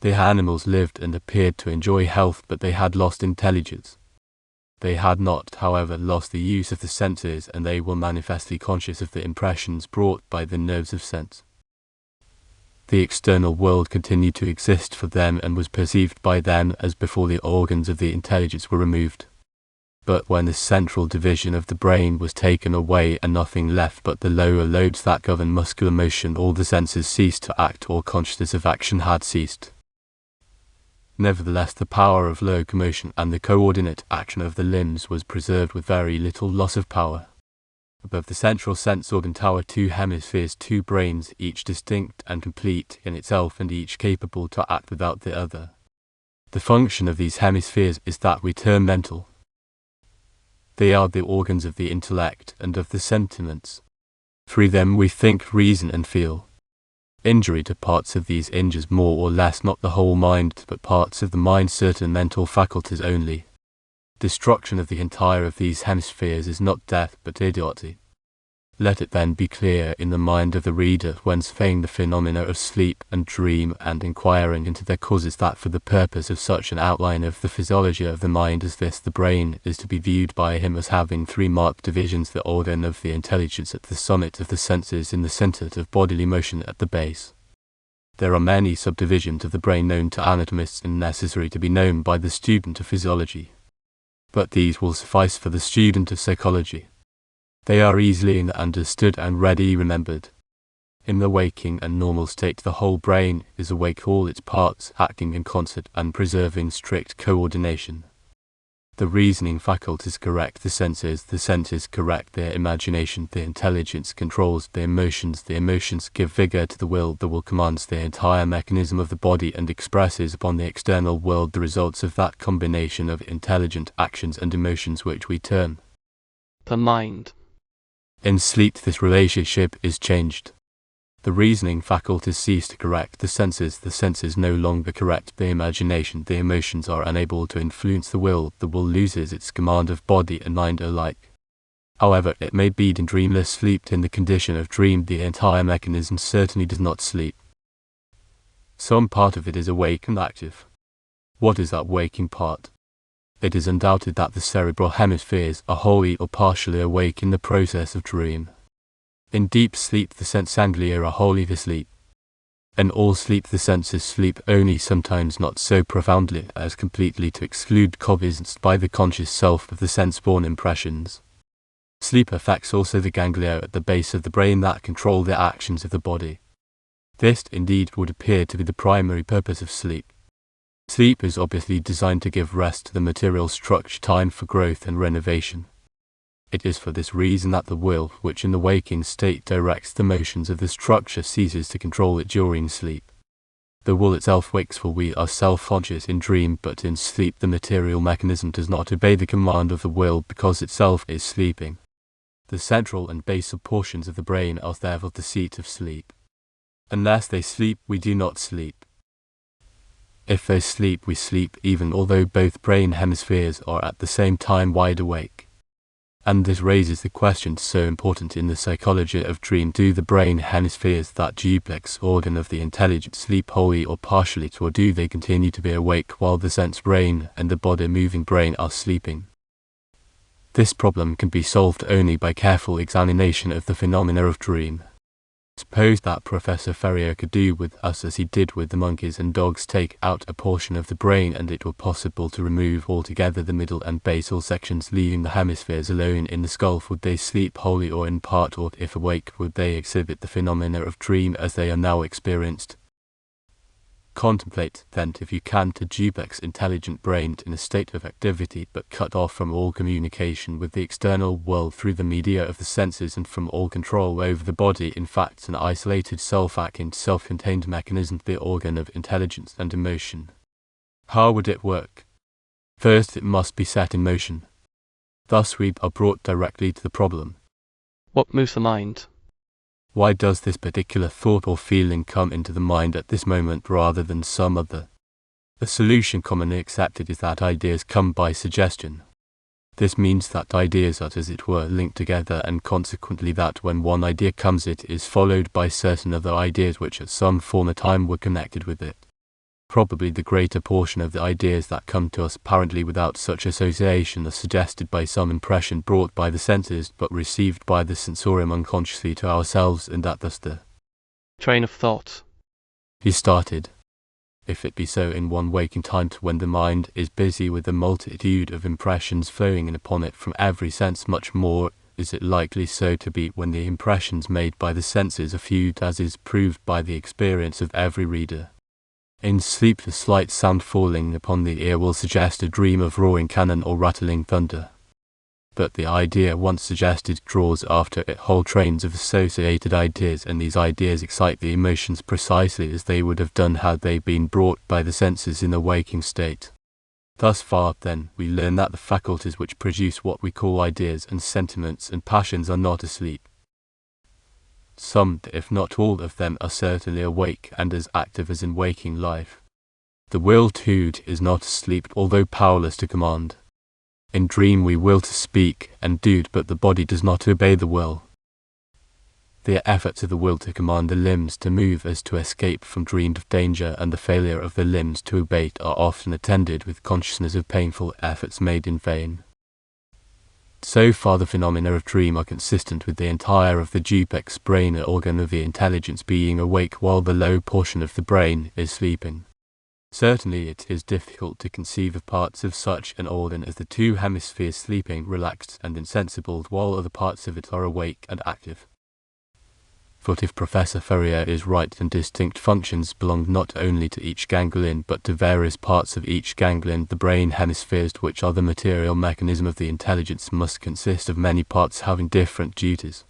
The animals lived and appeared to enjoy health, but they had lost intelligence. They had not, however, lost the use of the senses, and they were manifestly conscious of the impressions brought by the nerves of sense. The external world continued to exist for them and was perceived by them as before the organs of the intelligence were removed. But when the central division of the brain was taken away and nothing left but the lower lobes that govern muscular motion, all the senses ceased to act, or consciousness of action had ceased. Nevertheless, the power of locomotion and the coordinate action of the limbs was preserved with very little loss of power. Above the central sense organ tower two hemispheres, two brains, each distinct and complete in itself and each capable to act without the other. The function of these hemispheres is that we term mental. They are the organs of the intellect and of the sentiments. Through them we think, reason and feel. Injury to parts of these injures more or less not the whole mind, but parts of the mind, certain mental faculties only. Destruction of the entire of these hemispheres is not death but idiocy. Let it then be clear in the mind of the reader when surveying the phenomena of sleep and dream and inquiring into their causes that for the purpose of such an outline of the physiology of the mind as this, the brain is to be viewed by him as having three marked divisions: the organ of the intelligence at the summit of the senses, in the centre of bodily motion at the base. There are many subdivisions of the brain known to anatomists and necessary to be known by the student of physiology, but these will suffice for the student of psychology. They are easily understood and readily remembered. In the waking and normal state, the whole brain is awake, all its parts acting in concert and preserving strict coordination. The reasoning faculties correct the senses correct their imagination, the intelligence controls the emotions give vigor to the will commands the entire mechanism of the body and expresses upon the external world the results of that combination of intelligent actions and emotions which we term
the mind.
In sleep, this relationship is changed. The reasoning faculties cease to correct the senses no longer correct the imagination, the emotions are unable to influence the will loses its command of body and mind alike. However, it may be in dreamless sleep. In the condition of dream, the entire mechanism certainly does not sleep. Some part of it is awake and active. What is that waking part? It is undoubted that the cerebral hemispheres are wholly or partially awake in the process of dream. In deep sleep, the sense ganglia are wholly asleep. In all sleep, the senses sleep, only sometimes not so profoundly as completely to exclude cognizance by the conscious self of the sense-born impressions. Sleep affects also the ganglia at the base of the brain that control the actions of the body. This, indeed, would appear to be the primary purpose of sleep. Sleep is obviously designed to give rest to the material structure, time for growth and renovation. It is for this reason that the will, which in the waking state directs the motions of the structure, ceases to control it during sleep. The will itself wakes, for we are self-conscious in dream, but in sleep the material mechanism does not obey the command of the will because itself is sleeping. The central and basal portions of the brain are therefore the seat of sleep. Unless they sleep, we do not sleep. If they sleep, we sleep, even although both brain hemispheres are at the same time wide awake. And this raises the question so important in the psychology of dream: do the brain hemispheres, that duplex organ of the intelligence, sleep wholly or partially, or do they continue to be awake while the sense brain and the body-moving brain are sleeping? This problem can be solved only by careful examination of the phenomena of dream. Suppose that Professor Ferrier could do with us as he did with the monkeys and dogs, take out a portion of the brain and it were possible to remove altogether the middle and basal sections, leaving the hemispheres alone in the skull. Would they sleep wholly or in part, or if awake, would they exhibit the phenomena of dream as they are now experienced? Contemplate, then, if you can, a duplex intelligent brain in a state of activity, but cut off from all communication with the external world through the media of the senses and from all control over the body, in fact an isolated self-acting, self-contained mechanism, the organ of intelligence and emotion. How would it work? First, it must be set in motion. Thus we are brought directly to the problem.
What moves the mind?
Why does this particular thought or feeling come into the mind at this moment rather than some other? The solution commonly accepted is that ideas come by suggestion. This means that ideas are, as it were, linked together, and consequently that when one idea comes, it is followed by certain other ideas which at some former time were connected with it. Probably the greater portion of the ideas that come to us apparently without such association are suggested by some impression brought by the senses but received by the sensorium unconsciously to ourselves, and that thus the
train of thought
he started. If it be so in one waking time, when the mind is busy with a multitude of impressions flowing in upon it from every sense, much more is it likely so to be when the impressions made by the senses are few, as is proved by the experience of every reader. In sleep, the slight sound falling upon the ear will suggest a dream of roaring cannon or rattling thunder. But the idea once suggested draws after it whole trains of associated ideas, and these ideas excite the emotions precisely as they would have done had they been brought by the senses in a waking state. Thus far, then, we learn that the faculties which produce what we call ideas and sentiments and passions are not asleep. Some, if not all of them, are certainly awake and as active as in waking life. The will, too, is not asleep, although powerless to command. In dream we will to speak and do, but the body does not obey the will. The efforts of the will to command the limbs to move as to escape from dreamed danger and the failure of the limbs to obey are often attended with consciousness of painful efforts made in vain. So far the phenomena of dream are consistent with the entire of the duplex brain organ of the intelligence being awake while the low portion of the brain is sleeping. Certainly it is difficult to conceive of parts of such an organ as the two hemispheres sleeping, relaxed and insensible, while other parts of it are awake and active. But if Professor Ferrier is right, then distinct functions belong not only to each ganglion but to various parts of each ganglion. The brain hemispheres, which are the material mechanism of the intelligence, must consist of many parts having different duties.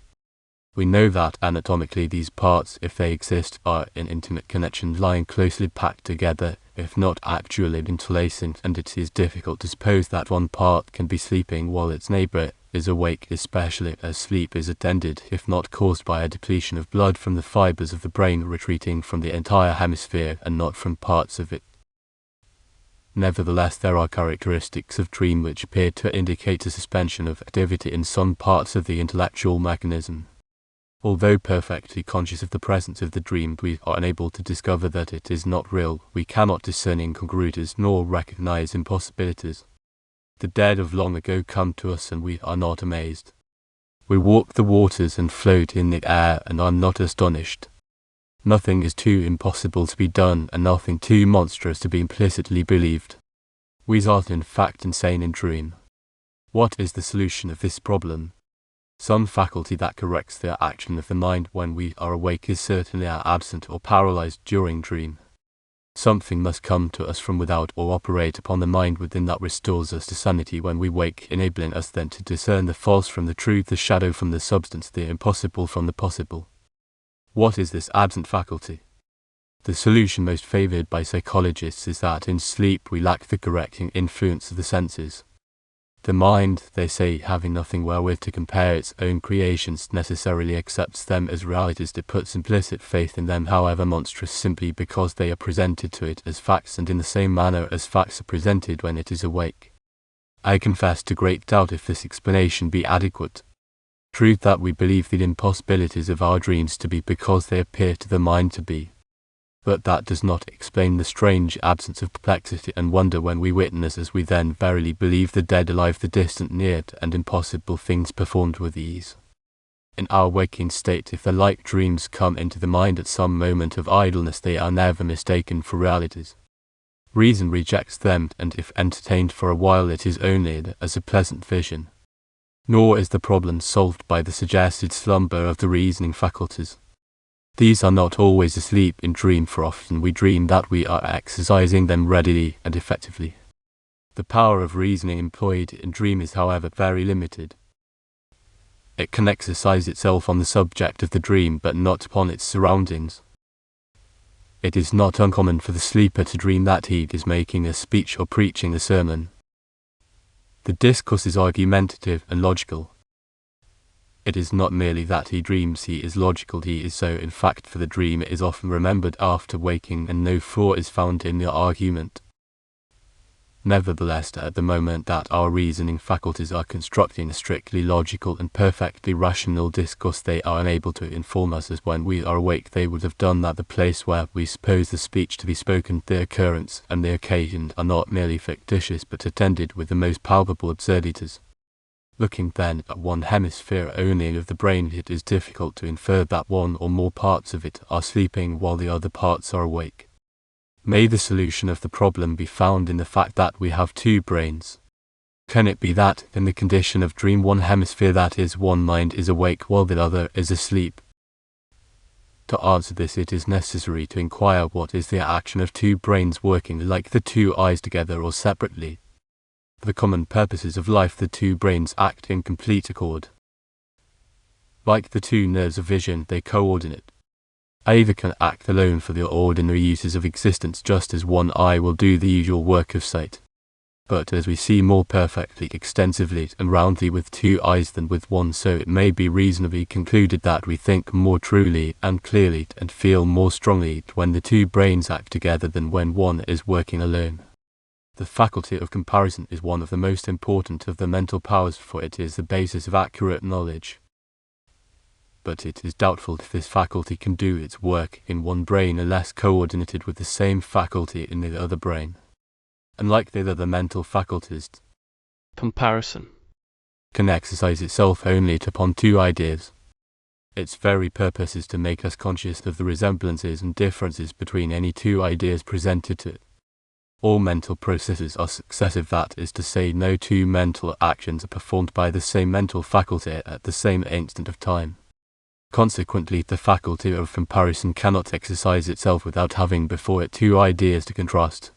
We know that anatomically these parts, if they exist, are in intimate connection, lying closely packed together, if not actually interlacing, and it is difficult to suppose that one part can be sleeping while its neighbour is awake, especially as sleep is attended, if not caused, by a depletion of blood from the fibres of the brain retreating from the entire hemisphere and not from parts of it. Nevertheless, there are characteristics of dream which appear to indicate a suspension of activity in some parts of the intellectual mechanism. Although perfectly conscious of the presence of the dream, we are unable to discover that it is not real. We cannot discern incongruities nor recognize impossibilities. The dead of long ago come to us and we are not amazed. We walk the waters and float in the air and are not astonished. Nothing is too impossible to be done and nothing too monstrous to be implicitly believed. We are in fact insane in dream. What is the solution of this problem? Some faculty that corrects the action of the mind when we are awake is certainly absent or paralyzed during dream. Something must come to us from without or operate upon the mind within that restores us to sanity when we wake, enabling us then to discern the false from the true, the shadow from the substance, the impossible from the possible. What is this absent faculty? The solution most favored by psychologists is that in sleep we lack the correcting influence of the senses. The mind, they say, having nothing wherewith to compare its own creations, necessarily accepts them as realities. It puts implicit faith in them, however monstrous, simply because they are presented to it as facts, and in the same manner as facts are presented when it is awake. I confess to great doubt if this explanation be adequate. True that we believe the impossibilities of our dreams to be because they appear to the mind to be. But that does not explain the strange absence of perplexity and wonder when we witness, as we then verily believe, the dead alive, the distant near, and impossible things performed with ease. In our waking state, if the like dreams come into the mind at some moment of idleness, they are never mistaken for realities. Reason rejects them, and if entertained for a while, it is only as a pleasant vision. Nor is the problem solved by the suggested slumber of the reasoning faculties. These are not always asleep in dream, for often we dream that we are exercising them readily and effectively. The power of reasoning employed in dream is, however, very limited. It can exercise itself on the subject of the dream, but not upon its surroundings. It is not uncommon for the sleeper to dream that he is making a speech or preaching a sermon. The discourse is argumentative and logical. It is not merely that he dreams he is logical, he is so in fact, for the dream is often remembered after waking and no flaw is found in the argument. Nevertheless, at the moment that our reasoning faculties are constructing a strictly logical and perfectly rational discourse, they are unable to inform us as when we are awake they would have done that. The place where we suppose the speech to be spoken, the occurrence and the occasion are not merely fictitious but attended with the most palpable absurdities. Looking then at one hemisphere only of the brain, it is difficult to infer that one or more parts of it are sleeping while the other parts are awake. May the solution of the problem be found in the fact that we have two brains? Can it be that, in the condition of dream, one hemisphere, that is, one mind, is awake while the other is asleep? To answer this, it is necessary to inquire what is the action of two brains working like the two eyes together or separately. For the common purposes of life, the two brains act in complete accord. Like the two nerves of vision, they coordinate. Either can act alone for the ordinary uses of existence, just as one eye will do the usual work of sight. But as we see more perfectly, extensively, and roundly with two eyes than with one, so it may be reasonably concluded that we think more truly and clearly and feel more strongly when the two brains act together than when one is working alone. The faculty of comparison is one of the most important of the mental powers, for it is the basis of accurate knowledge. but it is doubtful if this faculty can do its work in one brain unless coordinated with the same faculty in the other brain. Unlike the other mental faculties,
comparison
can exercise itself only upon two ideas. Its very purpose is to make us conscious of the resemblances and differences between any two ideas presented to it. All mental processes are successive, that is to say, no two mental actions are performed by the same mental faculty at the same instant of time. Consequently, the faculty of comparison cannot exercise itself without having before it two ideas to contrast.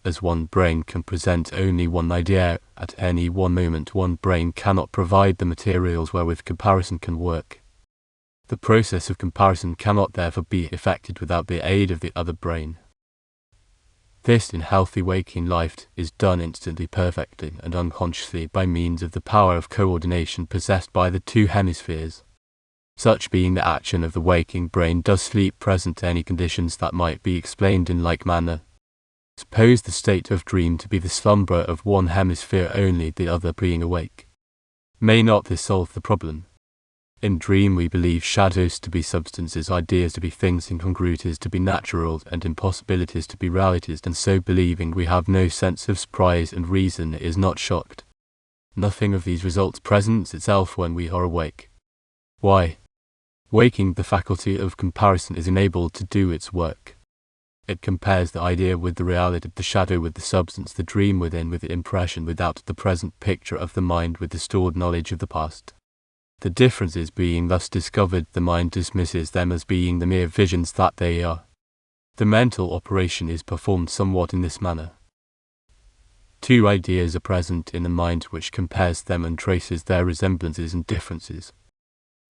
As one brain can present only one idea at any one moment, one brain cannot provide the materials wherewith comparison can work. The process of comparison cannot therefore be effected without the aid of the other brain. This, in healthy waking life, is done instantly, perfectly, and unconsciously by means of the power of coordination possessed by the two hemispheres. Such being the action of the waking brain, does sleep present any conditions that might be explained in like manner? Suppose the state of dream to be the slumber of one hemisphere only, the other being awake. May not this solve the problem? In dream we believe shadows to be substances, ideas to be things, incongruities to be natural, and impossibilities to be realities, and so believing we have no sense of surprise and reason is not shocked. Nothing of these results presents itself when we are awake. Why? Waking, the faculty of comparison is enabled to do its work. It compares the idea with the reality, the shadow with the substance, the dream within with the impression without, the present picture of the mind with the stored knowledge of the past. The differences being thus discovered, the mind dismisses them as being the mere visions that they are. The mental operation is performed somewhat in this manner. Two ideas are present in the mind which compares them and traces their resemblances and differences.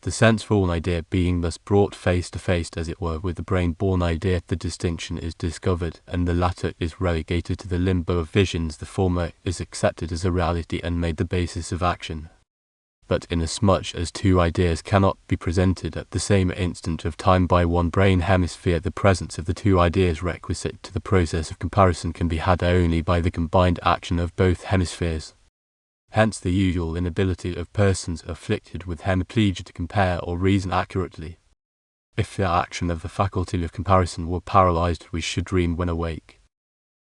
The sense-born idea being thus brought face to face, as it were, with the brain-born idea, the distinction is discovered, and the latter is relegated to the limbo of visions, the former is accepted as a reality and made the basis of action. But inasmuch as two ideas cannot be presented at the same instant of time by one brain hemisphere, the presence of the two ideas requisite to the process of comparison can be had only by the combined action of both hemispheres. Hence the usual inability of persons afflicted with hemiplegia to compare or reason accurately. If the action of the faculty of comparison were paralyzed, we should dream when awake.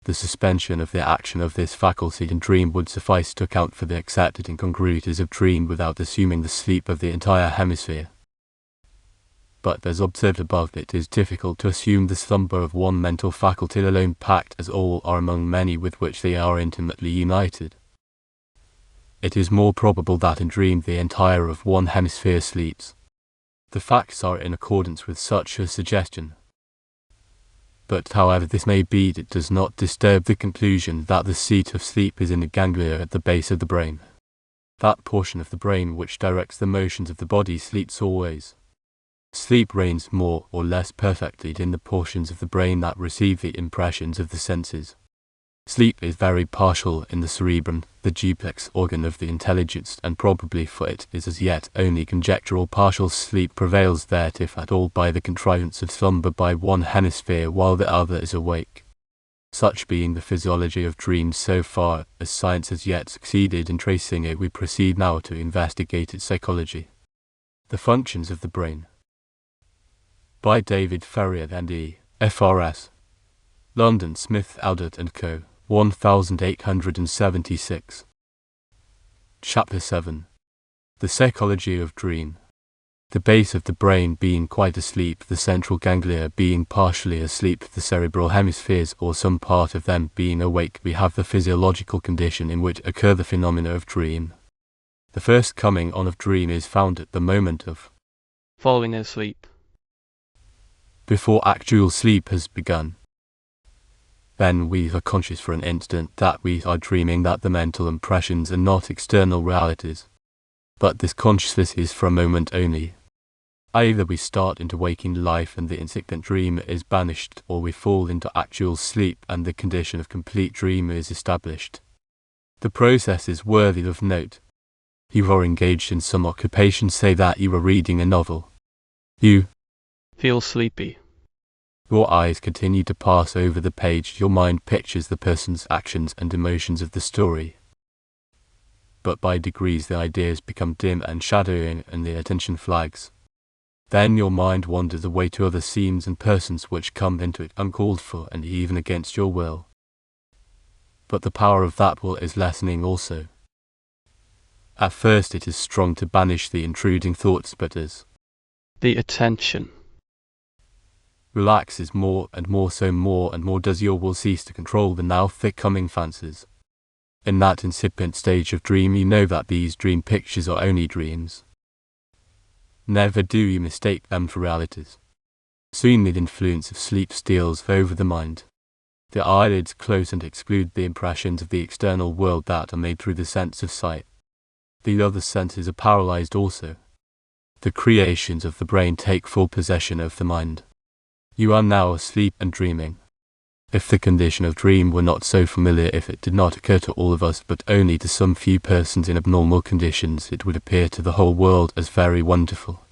The suspension of the action of this faculty in dream would suffice to account for the accepted incongruities of dream without assuming the sleep of the entire hemisphere. But as observed above, it is difficult to assume the slumber of one mental faculty alone, packed as all are among many with which they are intimately united. It is more probable that in dream the entire of one hemisphere sleeps. The facts are in accordance with such a suggestion. But however this may be, it does not disturb the conclusion that the seat of sleep is in the ganglia at the base of the brain. That portion of the brain which directs the motions of the body sleeps always. Sleep reigns more or less perfectly in the portions of the brain that receive the impressions of the senses. Sleep is very partial in the cerebrum, the duplex organ of the intelligence, and probably for it is as yet only conjectural. Partial sleep prevails there, if at all, by the contrivance of slumber by one hemisphere while the other is awake. Such being the physiology of dreams, so far as science has yet succeeded in tracing it, we proceed now to investigate its psychology. The functions of the brain. By David Ferrier, M.D., F.R.S. London, Smith, Aldert & Co. 1876. Chapter 7. The Psychology of Dream. The base of the brain being quite asleep, the central ganglia being partially asleep, the cerebral hemispheres or some part of them being awake, we have the physiological condition in which occur the phenomena of dream. The first coming on of dream is found at the moment of
falling asleep,
before actual sleep has begun. Then we are conscious for an instant that we are dreaming, that the mental impressions are not external realities. But this consciousness is for a moment only. Either we start into waking life and the incipient dream is banished, or we fall into actual sleep and the condition of complete dream is established. The process is worthy of note. You are engaged in some occupation, say that you are reading a novel. You
feel sleepy.
Your eyes continue to pass over the page, your mind pictures the person's actions and emotions of the story. But by degrees the ideas become dim and shadowy and the attention flags. Then your mind wanders away to other scenes and persons which come into it uncalled for and even against your will. But the power of that will is lessening also. At first it is strong to banish the intruding thoughts, but as
the attention
relaxes more and more, so more and more does your will cease to control the now thick coming fancies. In that incipient stage of dream you know that these dream pictures are only dreams. Never do you mistake them for realities. Soon the influence of sleep steals over the mind. The eyelids close and exclude the impressions of the external world that are made through the sense of sight. The other senses are paralyzed also. The creations of the brain take full possession of the mind. You are now asleep and dreaming. If the condition of dream were not so familiar, if it did not occur to all of us but only to some few persons in abnormal conditions, it would appear to the whole world as very wonderful.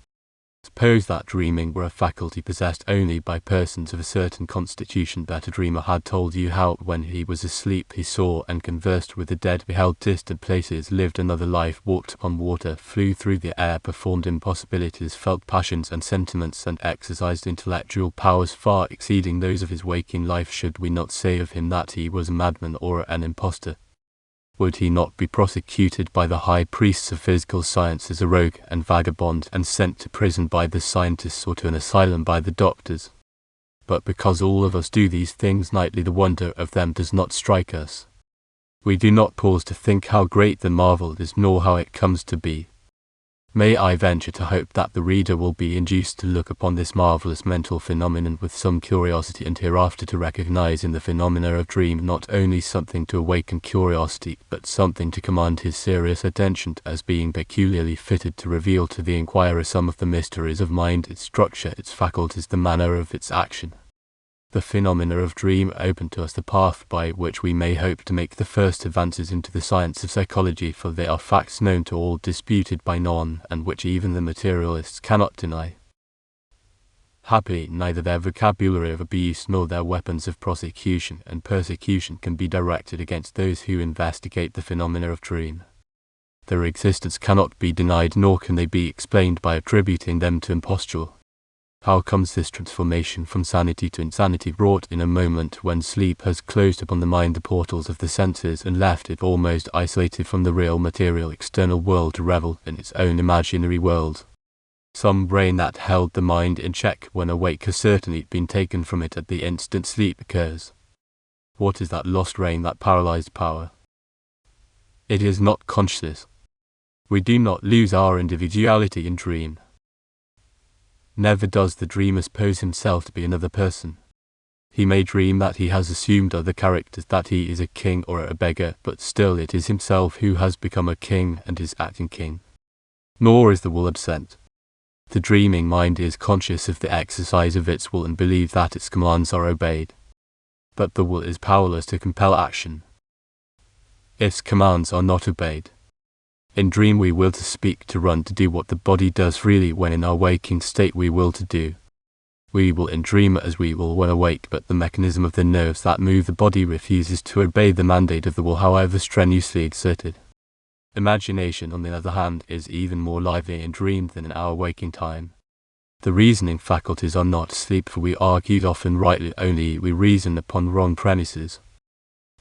Suppose that dreaming were a faculty possessed only by persons of a certain constitution, that a dreamer had told you how, when he was asleep, he saw and conversed with the dead, beheld distant places, lived another life, walked upon water, flew through the air, performed impossibilities, felt passions and sentiments, and exercised intellectual powers far exceeding those of his waking life. Should we not say of him that he was a madman or an impostor? Would he not be prosecuted by the high priests of physical science as a rogue and vagabond, and sent to prison by the scientists or to an asylum by the doctors? But because all of us do these things nightly, the wonder of them does not strike us. We do not pause to think how great the marvel is, nor how it comes to be. May I venture to hope that the reader will be induced to look upon this marvelous mental phenomenon with some curiosity, and hereafter to recognize in the phenomena of dream not only something to awaken curiosity, but something to command his serious attention, as being peculiarly fitted to reveal to the inquirer some of the mysteries of mind, its structure, its faculties, the manner of its action. The phenomena of dream open to us the path by which we may hope to make the first advances into the science of psychology, for they are facts known to all, disputed by none, and which even the materialists cannot deny. Happily, neither their vocabulary of abuse nor their weapons of prosecution and persecution can be directed against those who investigate the phenomena of dream. Their existence cannot be denied, nor can they be explained by attributing them to imposture. How comes this transformation from sanity to insanity, wrought in a moment when sleep has closed upon the mind the portals of the senses and left it almost isolated from the real material external world to revel in its own imaginary world? Some brain that held the mind in check when awake has certainly been taken from it at the instant sleep occurs. What is that lost rein, that paralyzed power? It is not consciousness. We do not lose our individuality in dream. Never does the dreamer suppose himself to be another person. He may dream that he has assumed other characters, that he is a king or a beggar, but still it is himself who has become a king and is acting king. Nor is the will absent. The dreaming mind is conscious of the exercise of its will and believes that its commands are obeyed. But the will is powerless to compel action. Its commands are not obeyed. In dream we will to speak, to run, to do what the body does freely, when in our waking state we will to do. We will in dream as we will when awake, but the mechanism of the nerves that move the body refuses to obey the mandate of the will, however strenuously exerted. Imagination, on the other hand, is even more lively in dream than in our waking time. The reasoning faculties are not asleep, for we argue often rightly, only we reason upon wrong premises.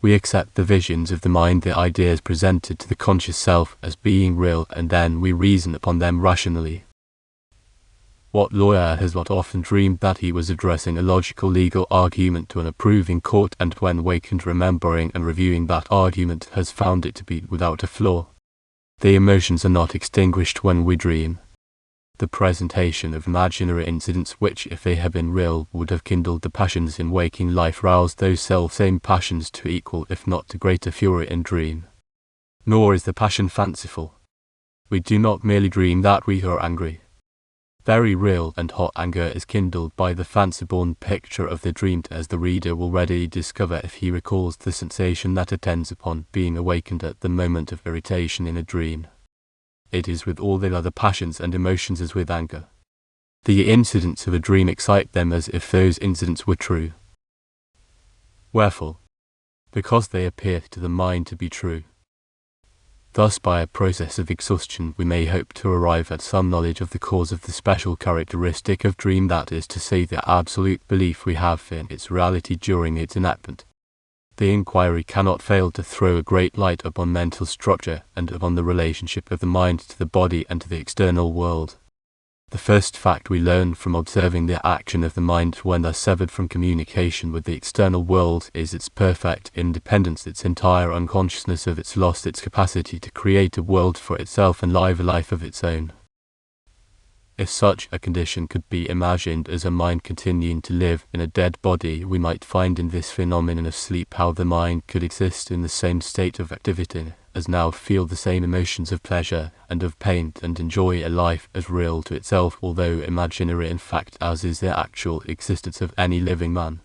We accept the visions of the mind, the ideas presented to the conscious self, as being real, and then we reason upon them rationally. What lawyer has not often dreamed that he was addressing a logical legal argument to an approving court, and when wakened, remembering and reviewing that argument, has found it to be without a flaw? The emotions are not extinguished when we dream. The presentation of imaginary incidents which, if they had been real, would have kindled the passions in waking life, rouse those self-same passions to equal, if not to greater fury in dream. Nor is the passion fanciful. We do not merely dream that we are angry. Very real and hot anger is kindled by the fancy-born picture of the dreamed, as the reader will readily discover if he recalls the sensation that attends upon being awakened at the moment of irritation in a dream. It is with all the other passions and emotions as with anger. The incidents of a dream excite them as if those incidents were true. Wherefore? Because they appear to the mind to be true. Thus, by a process of exhaustion, we may hope to arrive at some knowledge of the cause of the special characteristic of dream, that is to say, the absolute belief we have in its reality during its enactment. The inquiry cannot fail to throw a great light upon mental structure and upon the relationship of the mind to the body and to the external world. The first fact we learn from observing the action of the mind when thus severed from communication with the external world is its perfect independence, its entire unconsciousness of its lost its capacity to create a world for itself and live a life of its own. If such a condition could be imagined as a mind continuing to live in a dead body, we might find in this phenomenon of sleep how the mind could exist in the same state of activity as now, feel the same emotions of pleasure and of pain, and enjoy a life as real to itself, although imaginary in fact, as is the actual existence of any living man.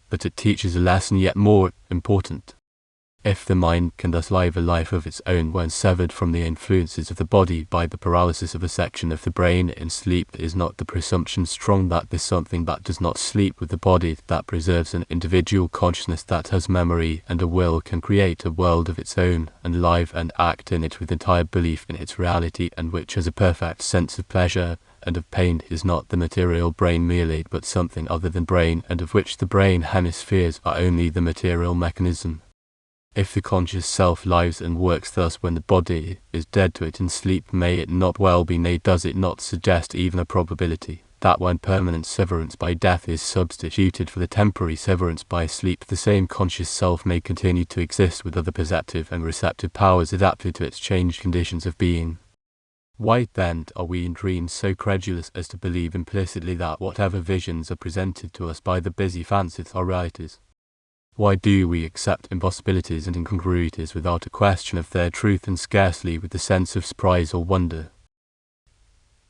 But it teaches a lesson yet more important. If the mind can thus live a life of its own when severed from the influences of the body by the paralysis of a section of the brain in sleep, is not the presumption strong that this something that does not sleep with the body, that preserves an individual consciousness, that has memory and a will, can create a world of its own and live and act in it with entire belief in its reality, and which has a perfect sense of pleasure and of pain, is not the material brain merely, but something other than brain, and of which the brain hemispheres are only the material mechanism? If the conscious self lives and works thus when the body is dead to it in sleep, may it not well be, nay, does it not suggest even a probability, that when permanent severance by death is substituted for the temporary severance by sleep, the same conscious self may continue to exist with other perceptive and receptive powers adapted to its changed conditions of being? Why, then, are we in dreams so credulous as to believe implicitly that whatever visions are presented to us by the busy fancies are realities? Why do we accept impossibilities and incongruities without a question of their truth, and scarcely with the sense of surprise or wonder?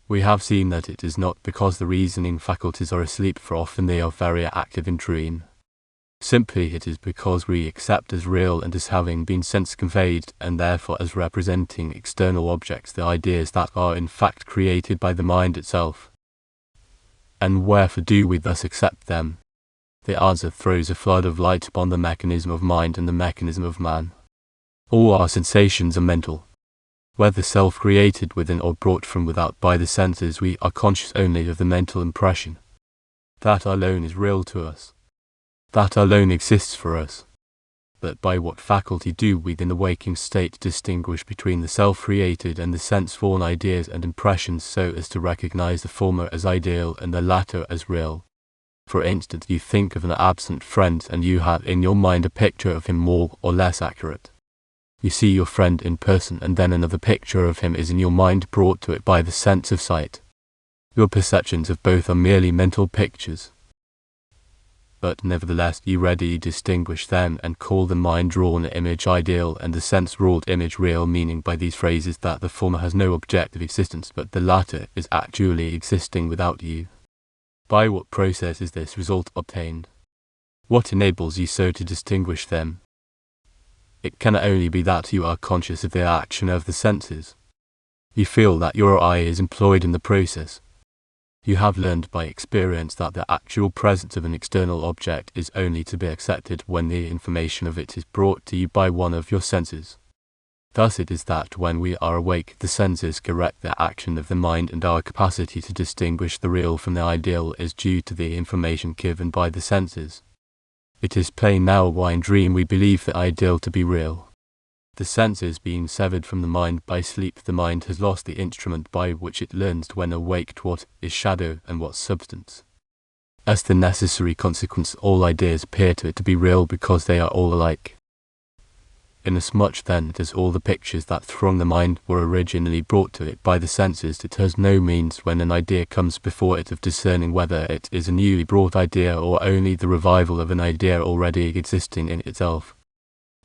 We have seen that it is not because the reasoning faculties are asleep, for often they are very active in dream. Simply it is because we accept as real and as having been sense conveyed, and therefore as representing external objects, the ideas that are in fact created by the mind itself. And wherefore do we thus accept them? The answer throws a flood of light upon the mechanism of mind and the mechanism of man. All our sensations are mental. Whether self-created within or brought from without by the senses, we are conscious only of the mental impression. That alone is real to us. That alone exists for us. But by what faculty do we in the waking state distinguish between the self-created and the sense-born ideas and impressions, so as to recognize the former as ideal and the latter as real? For instance, you think of an absent friend and you have in your mind a picture of him more or less accurate. You see your friend in person, and then another picture of him is in your mind brought to it by the sense of sight. Your perceptions of both are merely mental pictures. But nevertheless you readily distinguish them and call the mind-drawn image ideal and the sense-wrought image real, meaning by these phrases that the former has no objective existence, but the latter is actually existing without you. By what process is this result obtained? What enables you so to distinguish them? It can only be that you are conscious of the action of the senses. You feel that your eye is employed in the process. You have learned by experience that the actual presence of an external object is only to be accepted when the information of it is brought to you by one of your senses. Thus it is that when we are awake, the senses correct the action of the mind, and our capacity to distinguish the real from the ideal is due to the information given by the senses. It is plain now why in dream we believe the ideal to be real. The senses being severed from the mind by sleep, the mind has lost the instrument by which it learns when awaked what is shadow and what substance. As the necessary consequence, all ideas appear to it to be real because they are all alike. Inasmuch then as all the pictures that throng the mind were originally brought to it by the senses, it has no means when an idea comes before it of discerning whether it is a newly brought idea or only the revival of an idea already existing in itself.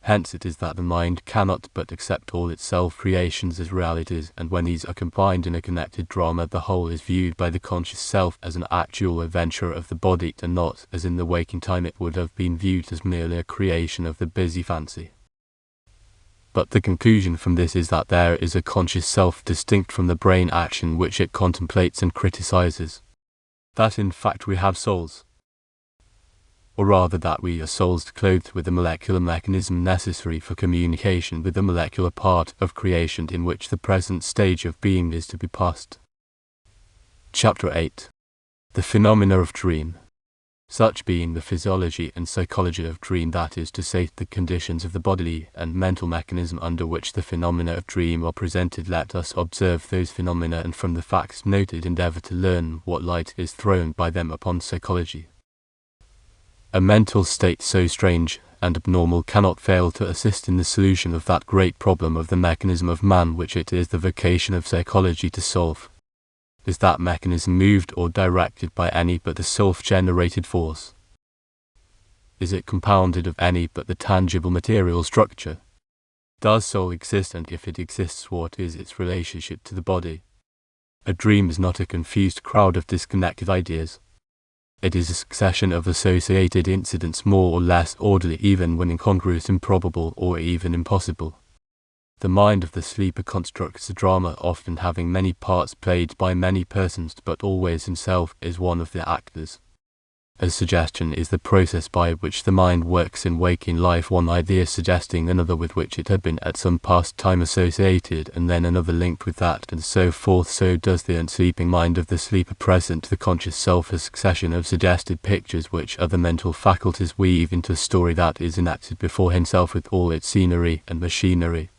Hence it is that the mind cannot but accept all its self-creations as realities, and when these are combined in a connected drama, the whole is viewed by the conscious self as an actual adventure of the body, and not, as in the waking time it would have been viewed, as merely a creation of the busy fancy. But the conclusion from this is that there is a conscious self distinct from the brain action which it contemplates and criticizes. That in fact we have souls. or rather that we are souls clothed with the molecular mechanism necessary for communication with the molecular part of creation in which the present stage of being is to be passed. Chapter 8. The phenomena of dream. Such being the physiology and psychology of dream, that is to say, the conditions of the bodily and mental mechanism under which the phenomena of dream are presented, let us observe those phenomena and from the facts noted endeavour to learn what light is thrown by them upon psychology. A mental state so strange and abnormal cannot fail to assist in the solution of that great problem of the mechanism of man which it is the vocation of psychology to solve. Is that mechanism moved or directed by any but the self-generated force? Is it compounded of any but the tangible material structure? Does soul exist, and if it exists, what is its relationship to the body? A dream is not a confused crowd of disconnected ideas. It is a succession of associated incidents more or less orderly, even when incongruous, improbable, or even impossible. The mind of the sleeper constructs a drama, often having many parts played by many persons, but always himself is one of the actors. A suggestion is the process by which the mind works in waking life, one idea suggesting another with which it had been at some past time associated, and then another linked with that, and so forth. So does the unsleeping mind of the sleeper present the conscious self a succession of suggested pictures which other mental faculties weave into a story that is enacted before himself with all its scenery and machinery.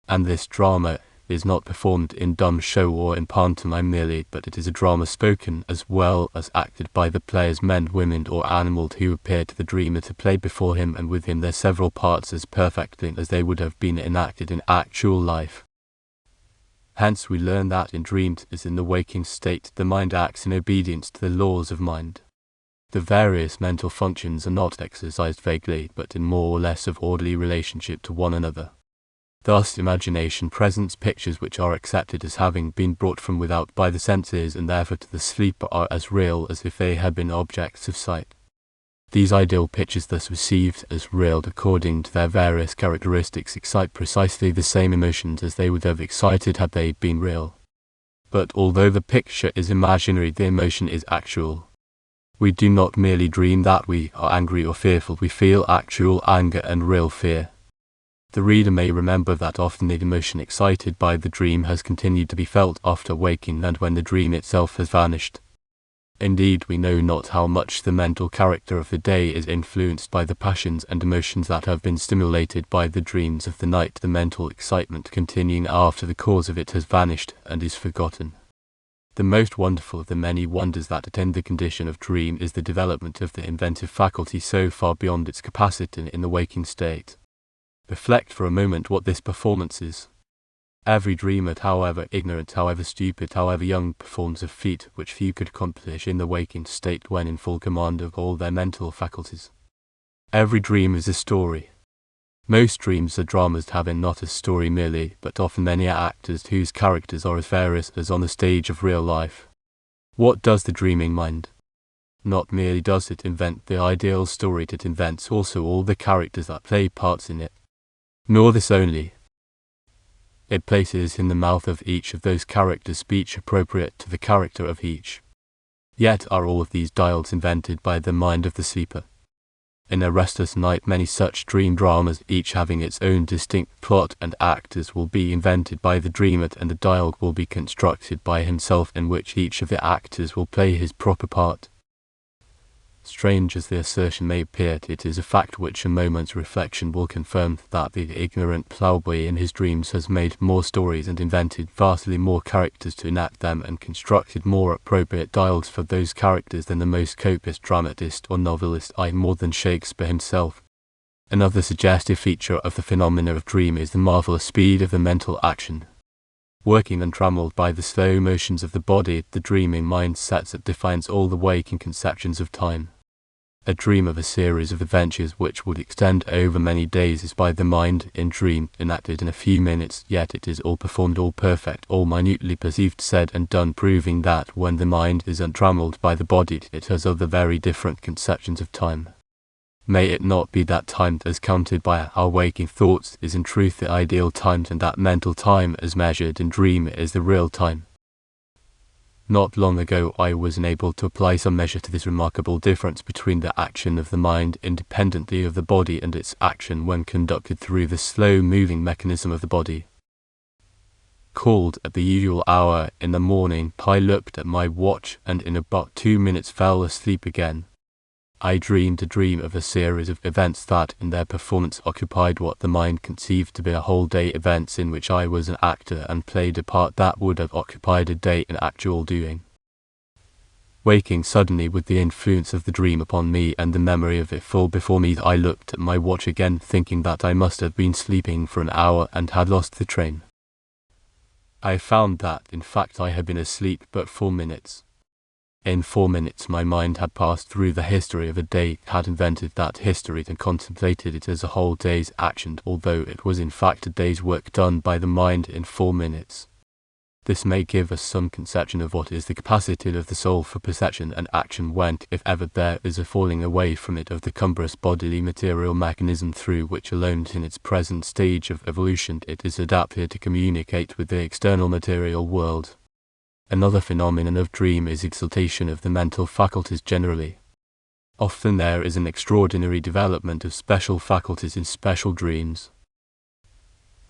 And this drama is not performed in dumb show or in pantomime merely, but it is a drama spoken as well as acted by the players, men, women, or animals, who appear to the dreamer to play before him and with him their several parts as perfectly as they would have been enacted in actual life. Hence we learn that in dreams, as in the waking state, the mind acts in obedience to the laws of mind. The various mental functions are not exercised vaguely, but in more or less of orderly relationship to one another. Thus imagination presents pictures which are accepted as having been brought from without by the senses, and therefore to the sleeper are as real as if they had been objects of sight. These ideal pictures, thus received as real according to their various characteristics, excite precisely the same emotions as they would have excited had they been real. But although the picture is imaginary, the emotion is actual. We do not merely dream that we are angry or fearful, we feel actual anger and real fear. The reader may remember that often the emotion excited by the dream has continued to be felt after waking and when the dream itself has vanished. Indeed, we know not how much the mental character of the day is influenced by the passions and emotions that have been stimulated by the dreams of the night, the mental excitement continuing after the cause of it has vanished and is forgotten. The most wonderful of the many wonders that attend the condition of dream is the development of the inventive faculty so far beyond its capacity in the waking state. Reflect for a moment what this performance is. Every dreamer, however ignorant, however stupid, however young, performs a feat which few could accomplish in the waking state when in full command of all their mental faculties. Every dream is a story. Most dreams are dramas, having not a story merely, but often many actors whose characters are as various as on the stage of real life. What does the dreaming mind? Not merely does it invent the ideal story, it invents also all the characters that play parts in it. Nor this only. It places in the mouth of each of those characters speech appropriate to the character of each. Yet are all of these dialogues invented by the mind of the sleeper. In a restless night many such dream dramas, each having its own distinct plot and actors, will be invented by the dreamer, and the dialogue will be constructed by himself in which each of the actors will play his proper part. Strange as the assertion may appear, it is a fact which a moment's reflection will confirm, that the ignorant ploughboy in his dreams has made more stories and invented vastly more characters to enact them and constructed more appropriate dialogues for those characters than the most copious dramatist or novelist, more than Shakespeare himself. Another suggestive feature of the phenomena of dream is the marvellous speed of the mental action. Working untrammeled by the slow motions of the body, the dreaming mind sets at defiance all the waking conceptions of time. A dream of a series of adventures which would extend over many days is by the mind in dream enacted in a few minutes, yet it is all performed, all perfect, all minutely perceived, said and done, proving that when the mind is untrammeled by the body it has other very different conceptions of time. May it not be that time as counted by our waking thoughts is in truth the ideal time, and that mental time as measured in dream is the real time? Not long ago I was enabled to apply some measure to this remarkable difference between the action of the mind independently of the body and its action when conducted through the slow-moving mechanism of the body. Called at the usual hour in the morning, I looked at my watch and in about 2 minutes fell asleep again. I dreamed a dream of a series of events that in their performance occupied what the mind conceived to be a whole day, events in which I was an actor and played a part that would have occupied a day in actual doing. Waking suddenly with the influence of the dream upon me and the memory of it full before me, I looked at my watch again, thinking that I must have been sleeping for an hour and had lost the train. I found that, in fact, I had been asleep but 4 minutes. In 4 minutes my mind had passed through the history of a day, had invented that history and contemplated it as a whole day's action, although it was in fact a day's work done by the mind in 4 minutes. This may give us some conception of what is the capacity of the soul for perception and action when, if ever there is a falling away from it of the cumbrous bodily material mechanism through which alone in its present stage of evolution it is adapted to communicate with the external material world. Another phenomenon of dream is exaltation of the mental faculties generally. Often there is an extraordinary development of special faculties in special dreams.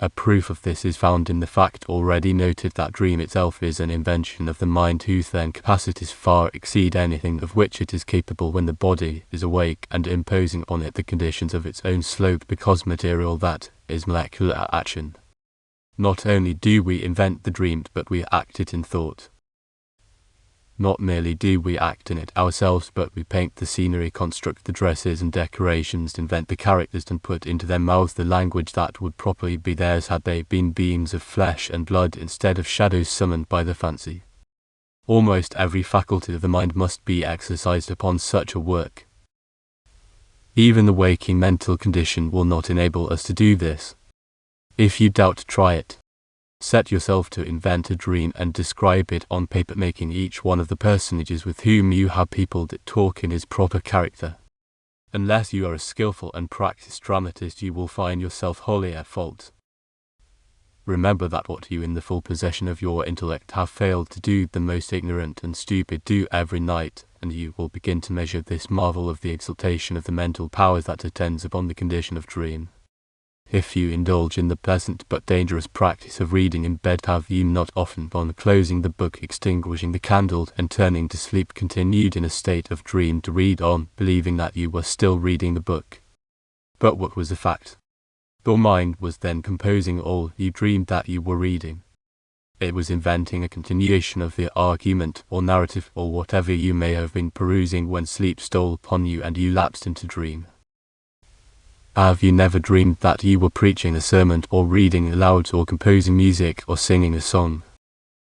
A proof of this is found in the fact already noted that dream itself is an invention of the mind whose then capacities far exceed anything of which it is capable when the body is awake and imposing on it the conditions of its own slope because material, that is molecular action. Not only do we invent the dream, but we act it in thought. Not merely do we act in it ourselves, but we paint the scenery, construct the dresses and decorations, invent the characters, and put into their mouths the language that would properly be theirs had they been beings of flesh and blood instead of shadows summoned by the fancy. Almost every faculty of the mind must be exercised upon such a work. Even the waking mental condition will not enable us to do this. If you doubt, try it. Set yourself to invent a dream and describe it on paper, making each one of the personages with whom you have peopled it talk in his proper character. Unless you are a skillful and practiced dramatist, you will find yourself wholly at fault. Remember that what you in the full possession of your intellect have failed to do, the most ignorant and stupid do every night, and you will begin to measure this marvel of the exaltation of the mental powers that attends upon the condition of dream. If you indulge in the pleasant but dangerous practice of reading in bed, have you not often, on closing the book, extinguishing the candle, and turning to sleep, continued in a state of dream to read on, believing that you were still reading the book? But what was the fact? Your mind was then composing all you dreamed that you were reading. It was inventing a continuation of the argument or narrative or whatever you may have been perusing when sleep stole upon you and you lapsed into dream. Have you never dreamed that you were preaching a sermon or reading aloud or composing music or singing a song?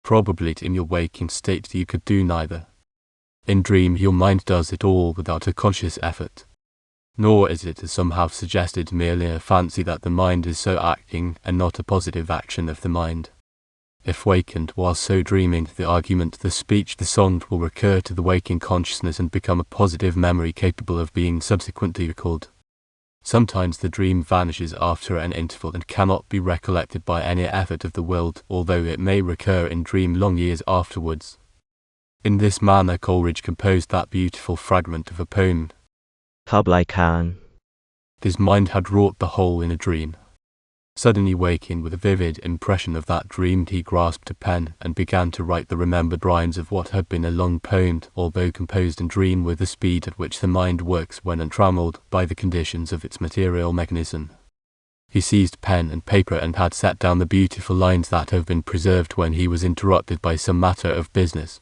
Probably in your waking state you could do neither. In dream your mind does it all without a conscious effort. Nor is it, as some have suggested, merely a fancy that the mind is so acting and not a positive action of the mind. If wakened while so dreaming, the argument, the speech, the song will recur to the waking consciousness and become a positive memory capable of being subsequently recalled. Sometimes the dream vanishes after an interval and cannot be recollected by any effort of the will, although it may recur in dream long years afterwards. In this manner Coleridge composed that beautiful fragment of a poem,
Cobly Can.
His mind had wrought the whole in a dream. Suddenly waking with a vivid impression of that dream, he grasped a pen and began to write the remembered rhymes of what had been a long poem, although composed in dream with the speed at which the mind works when untrammeled by the conditions of its material mechanism. He seized pen and paper and had set down the beautiful lines that have been preserved when he was interrupted by some matter of business.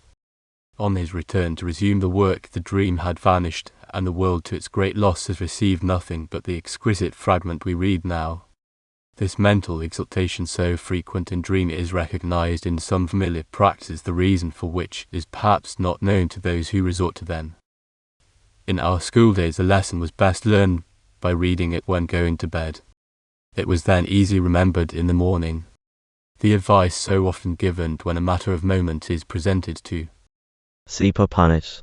On his return to resume the work, the dream had vanished, and the world to its great loss has received nothing but the exquisite fragment we read now. This mental exaltation, so frequent in dream, is recognized in some familiar practices, the reason for which is perhaps not known to those who resort to them. In our school days, a lesson was best learned by reading it when going to bed. It was then easily remembered in the morning. The advice so often given when a matter of moment is presented to
Sleep upon it.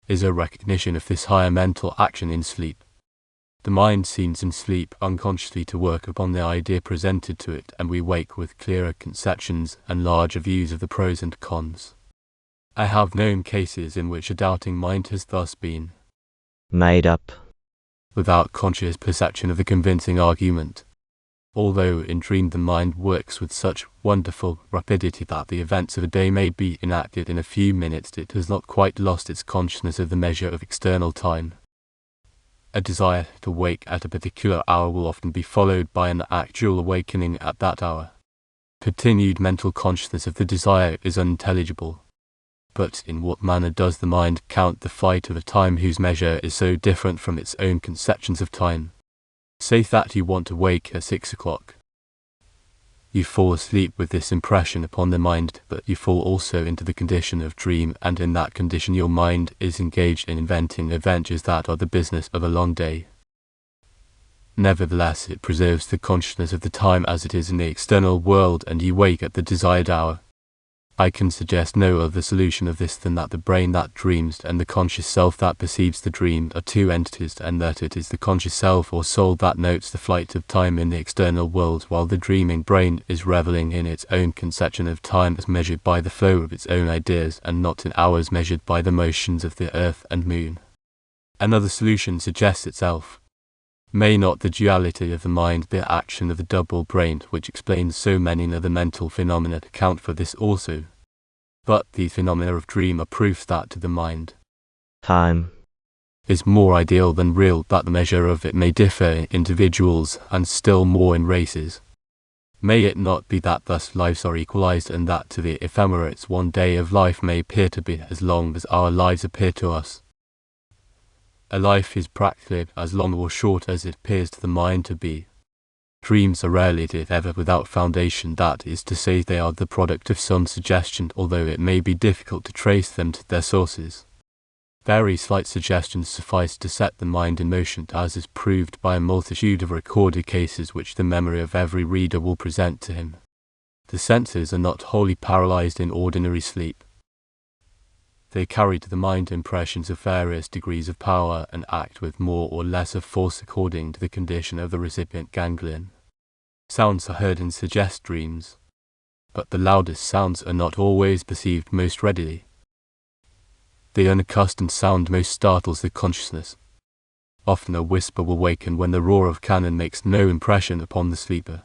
Is a recognition of this higher mental action in sleep. The mind seems in sleep unconsciously to work upon the idea presented to it, and we wake with clearer conceptions and larger views of the pros and cons. I have known cases in which a doubting mind has thus been
made up
without conscious perception of the convincing argument. Although in dream the mind works with such wonderful rapidity that the events of a day may be enacted in a few minutes, it has not quite lost its consciousness of the measure of external time. A desire to wake at a particular hour will often be followed by an actual awakening at that hour. Continued mental consciousness of the desire is unintelligible. But in what manner does the mind count the flight of a time whose measure is so different from its own conceptions of time? Say that you want to wake at 6 o'clock. You fall asleep with this impression upon the mind, but you fall also into the condition of dream, and in that condition your mind is engaged in inventing adventures that are the business of a long day. Nevertheless, it preserves the consciousness of the time as it is in the external world, and you wake at the desired hour. I can suggest no other solution of this than that the brain that dreams and the conscious self that perceives the dream are two entities, and that it is the conscious self or soul that notes the flight of time in the external world, while the dreaming brain is reveling in its own conception of time as measured by the flow of its own ideas, and not in hours measured by the motions of the earth and moon. Another solution suggests itself. May not the duality of the mind, the action of the double brain, which explains so many other mental phenomena, account for this also? But these phenomena of dream are proofs that to the mind,
time
is more ideal than real, that the measure of it may differ in individuals, and still more in races. May it not be that thus lives are equalized, and that to the ephemerate one day of life may appear to be as long as our lives appear to us? A life is practically as long or short as it appears to the mind to be. Dreams are rarely, if ever, without foundation, that is to say, they are the product of some suggestion, although it may be difficult to trace them to their sources. Very slight suggestions suffice to set the mind in motion, as is proved by a multitude of recorded cases which the memory of every reader will present to him. The senses are not wholly paralyzed in ordinary sleep. They carry to the mind impressions of various degrees of power, and act with more or less of force according to the condition of the recipient ganglion. Sounds are heard and suggest dreams, but the loudest sounds are not always perceived most readily. The unaccustomed sound most startles the consciousness. Often a whisper will waken when the roar of cannon makes no impression upon the sleeper.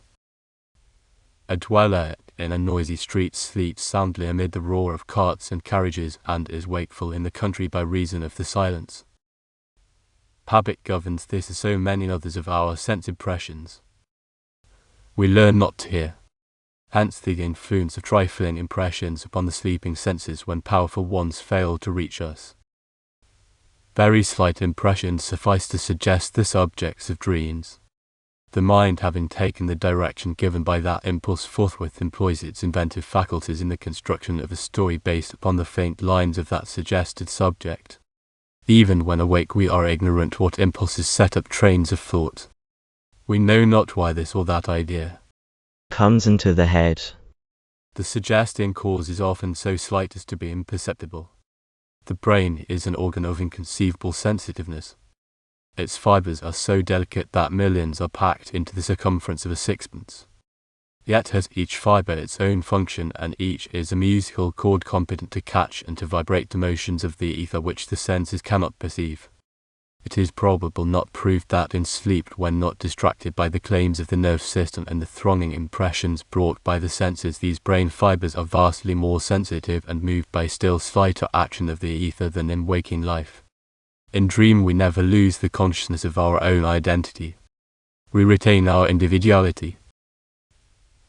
A dweller in a noisy street sleeps soundly amid the roar of carts and carriages, and is wakeful in the country by reason of the silence. Habit governs this as so many others of our sense impressions. We learn not to hear. Hence the influence of trifling impressions upon the sleeping senses when powerful ones fail to reach us. Very slight impressions suffice to suggest the subjects of dreams. The mind, having taken the direction given by that impulse, forthwith employs its inventive faculties in the construction of a story based upon the faint lines of that suggested subject. Even when awake we are ignorant what impulses set up trains of thought. We know not why this or that idea
comes into the head.
The suggesting cause is often so slight as to be imperceptible. The brain is an organ of inconceivable sensitiveness. Its fibres are so delicate that millions are packed into the circumference of a sixpence. Yet has each fibre its own function, and each is a musical chord competent to catch and to vibrate the motions of the ether which the senses cannot perceive. It is probable, not proved, that in sleep, when not distracted by the claims of the nerve system and the thronging impressions brought by the senses, these brain fibres are vastly more sensitive and moved by still slighter action of the ether than in waking life. In dream we never lose the consciousness of our own identity. We retain our individuality.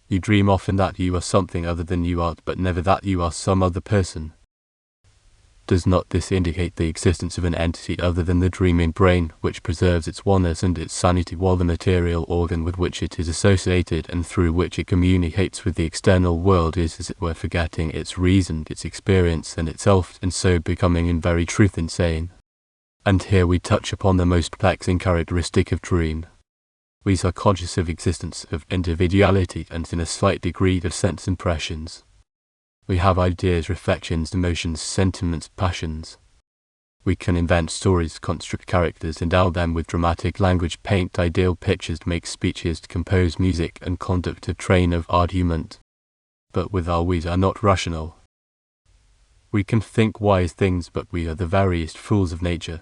You dream often that you are something other than you are, but never that you are some other person. Does not this indicate the existence of an entity other than the dreaming brain, which preserves its oneness and its sanity, while the material organ with which it is associated and through which it communicates with the external world is, as it were, forgetting its reason, its experience, and itself, and so becoming in very truth insane? And here we touch upon the most perplexing characteristic of dream. We are conscious of existence, of individuality, and in a slight degree of sense impressions. We have ideas, reflections, emotions, sentiments, passions. We can invent stories, construct characters, endow them with dramatic language, paint ideal pictures, make speeches, compose music, and conduct a train of argument. But with our we are not rational. We can think wise things, but we are the veriest fools of nature.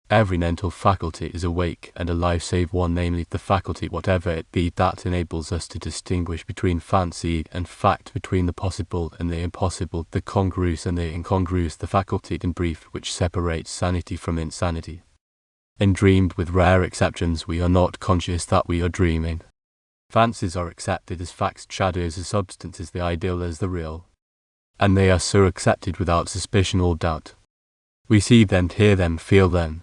Every mental faculty is awake and alive save one, namely the faculty, whatever it be, that enables us to distinguish between fancy and fact, between the possible and the impossible, the congruous and the incongruous, the faculty, in brief, which separates sanity from insanity. In dreamed, with rare exceptions, we are not conscious that we are dreaming. Fancies are accepted as facts, shadows as substances, the ideal as the real, and they are so accepted without suspicion or doubt. We see them, hear them, feel them.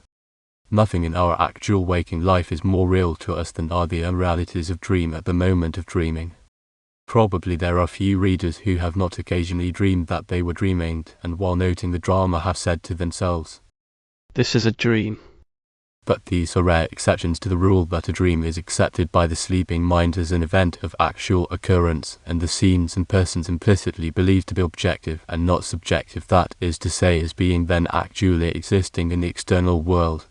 Nothing in our actual waking life is more real to us than are the unrealities of dream at the moment of dreaming. Probably there are few readers who have not occasionally dreamed that they were dreaming, and while noting the drama have said to themselves,
"This is a dream."
But these are rare exceptions to the rule that a dream is accepted by the sleeping mind as an event of actual occurrence, and the scenes and persons implicitly believed to be objective and not subjective, that is to say, as being then actually existing in the external world.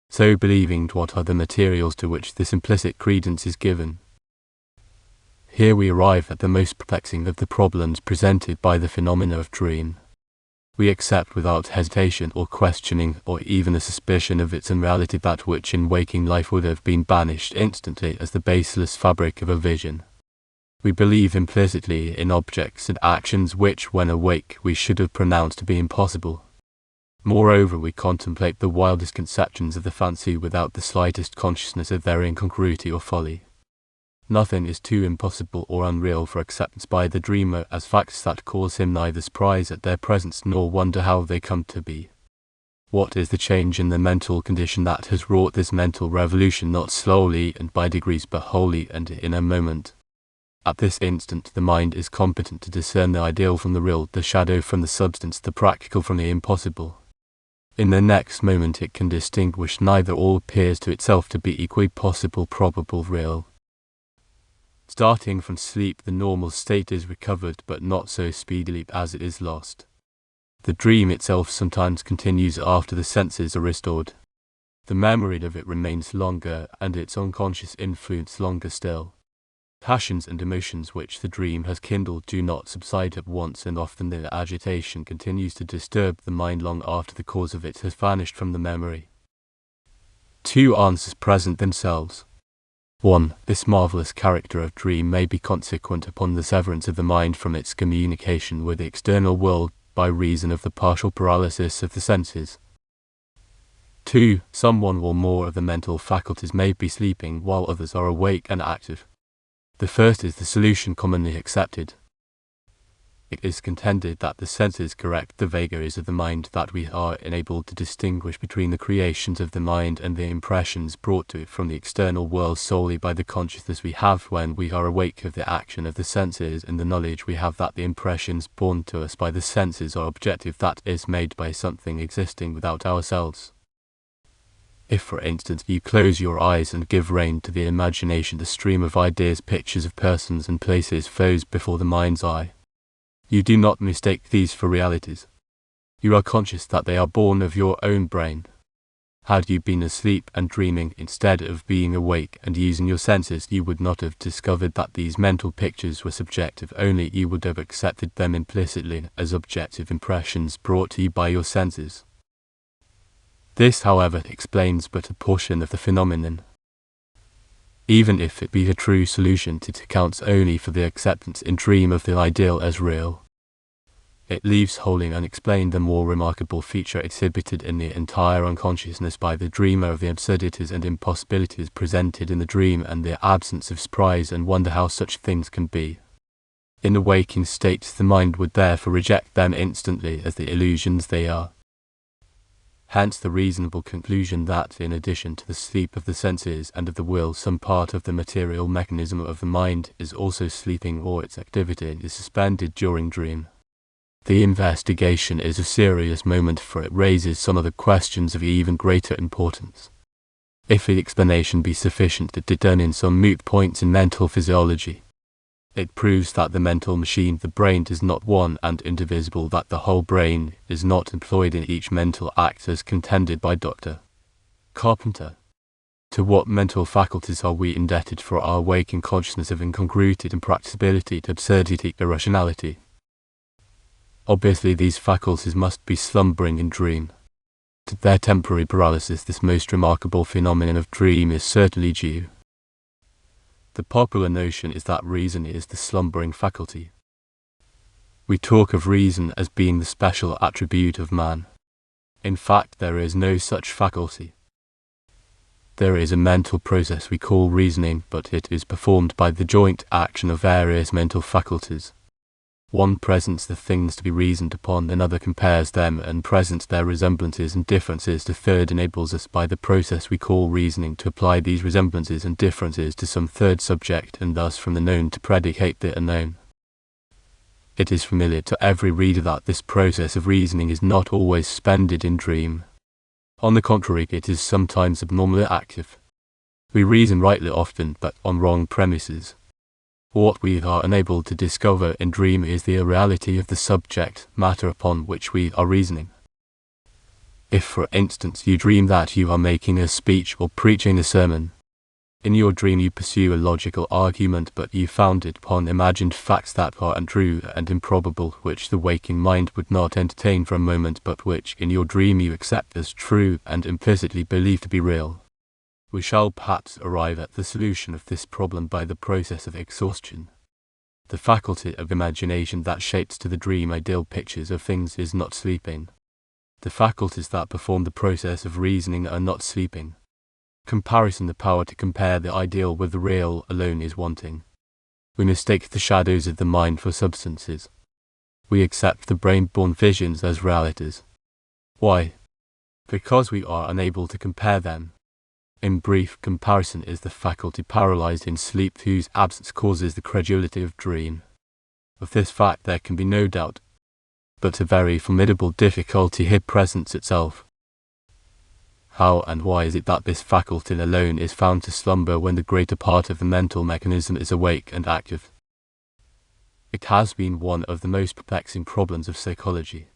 So believing, what are the materials to which this implicit credence is given? Here we arrive at the most perplexing of the problems presented by the phenomena of dream. We accept without hesitation or questioning or even a suspicion of its unreality that which in waking life would have been banished instantly as the baseless fabric of a vision. We believe implicitly in objects and actions which, when awake, we should have pronounced to be impossible. Moreover, we contemplate the wildest conceptions of the fancy without the slightest consciousness of their incongruity or folly. Nothing is too impossible or unreal for acceptance by the dreamer as facts that cause him neither surprise at their presence nor wonder how they come to be. What is the change in the mental condition that has wrought this mental revolution, not slowly and by degrees, but wholly and in a moment? At this instant the mind is competent to discern the ideal from the real, the shadow from the substance, the practical from the impossible. In the next moment it can distinguish neither. All appears to itself to be equally possible, probable, real. Starting from sleep, the normal state is recovered, but not so speedily as it is lost. The dream itself sometimes continues after the senses are restored. The memory of it remains longer, and its unconscious influence longer still. Passions and emotions which the dream has kindled do not subside at once, and often their agitation continues to disturb the mind long after the cause of it has vanished from the memory. Two answers present themselves. 1. This marvellous character of dream may be consequent upon the severance of the mind from its communication with the external world by reason of the partial paralysis of the senses. 2. Some one or more of the mental faculties may be sleeping while others are awake and active. The first is the solution commonly accepted. It is contended that the senses correct the vagaries of the mind, that we are enabled to distinguish between the creations of the mind and the impressions brought to it from the external world solely by the consciousness we have when we are awake of the action of the senses, and the knowledge we have that the impressions borne to us by the senses are objective, that is, made by something existing without ourselves. If, for instance, you close your eyes and give rein to the imagination, the stream of ideas, pictures of persons and places flows before the mind's eye. You do not mistake these for realities. You are conscious that they are born of your own brain. Had you been asleep and dreaming instead of being awake and using your senses, you would not have discovered that these mental pictures were subjective, only you would have accepted them implicitly as objective impressions brought to you by your senses. This, however, explains but a portion of the phenomenon. Even if it be a true solution, it accounts only for the acceptance in dream of the ideal as real. It leaves wholly unexplained the more remarkable feature exhibited in the entire unconsciousness by the dreamer of the absurdities and impossibilities presented in the dream, and the absence of surprise and wonder how such things can be. In the waking state, the mind would therefore reject them instantly as the illusions they are. Hence the reasonable conclusion that, in addition to the sleep of the senses and of the will, some part of the material mechanism of the mind is also sleeping, or its activity is suspended during dream. The investigation is a serious moment, for it raises some of the questions of even greater importance. If the explanation be sufficient to determine some moot points in mental physiology, it proves that the mental machine, the brain, is not one and indivisible, that the whole brain is not employed in each mental act as contended by Dr. Carpenter. To what mental faculties are we indebted for our waking consciousness of incongruity, impracticability, absurdity, irrationality? Obviously these faculties must be slumbering in dream. To their temporary paralysis, this most remarkable phenomenon of dream is certainly due. The popular notion is that reason is the slumbering faculty. We talk of reason as being the special attribute of man. In fact, there is no such faculty. There is a mental process we call reasoning, but it is performed by the joint action of various mental faculties. One presents the things to be reasoned upon, another compares them and presents their resemblances and differences, the third enables us by the process we call reasoning to apply these resemblances and differences to some third subject, and thus from the known to predicate the unknown. It is familiar to every reader that this process of reasoning is not always suspended in dream. On the contrary, it is sometimes abnormally active. We reason rightly often, but on wrong premises. What we are unable to discover in dream is the reality of the subject matter upon which we are reasoning. If, for instance, you dream that you are making a speech or preaching a sermon, in your dream you pursue a logical argument, but you found it upon imagined facts that are untrue and improbable, which the waking mind would not entertain for a moment, but which in your dream you accept as true and implicitly believe to be real. We shall perhaps arrive at the solution of this problem by the process of exhaustion. The faculty of imagination that shapes to the dream ideal pictures of things is not sleeping. The faculties that perform the process of reasoning are not sleeping. Comparison, the power to compare the ideal with the real, alone is wanting. We mistake the shadows of the mind for substances. We accept the brain-born visions as realities. Why? Because we are unable to compare them. In brief, comparison is the faculty paralyzed in sleep, whose absence causes the credulity of dream. Of this fact there can be no doubt. But a very formidable difficulty here presents itself. How and why is it that this faculty alone is found to slumber when the greater part of the mental mechanism is awake and active? It has been one of the most perplexing problems of psychology.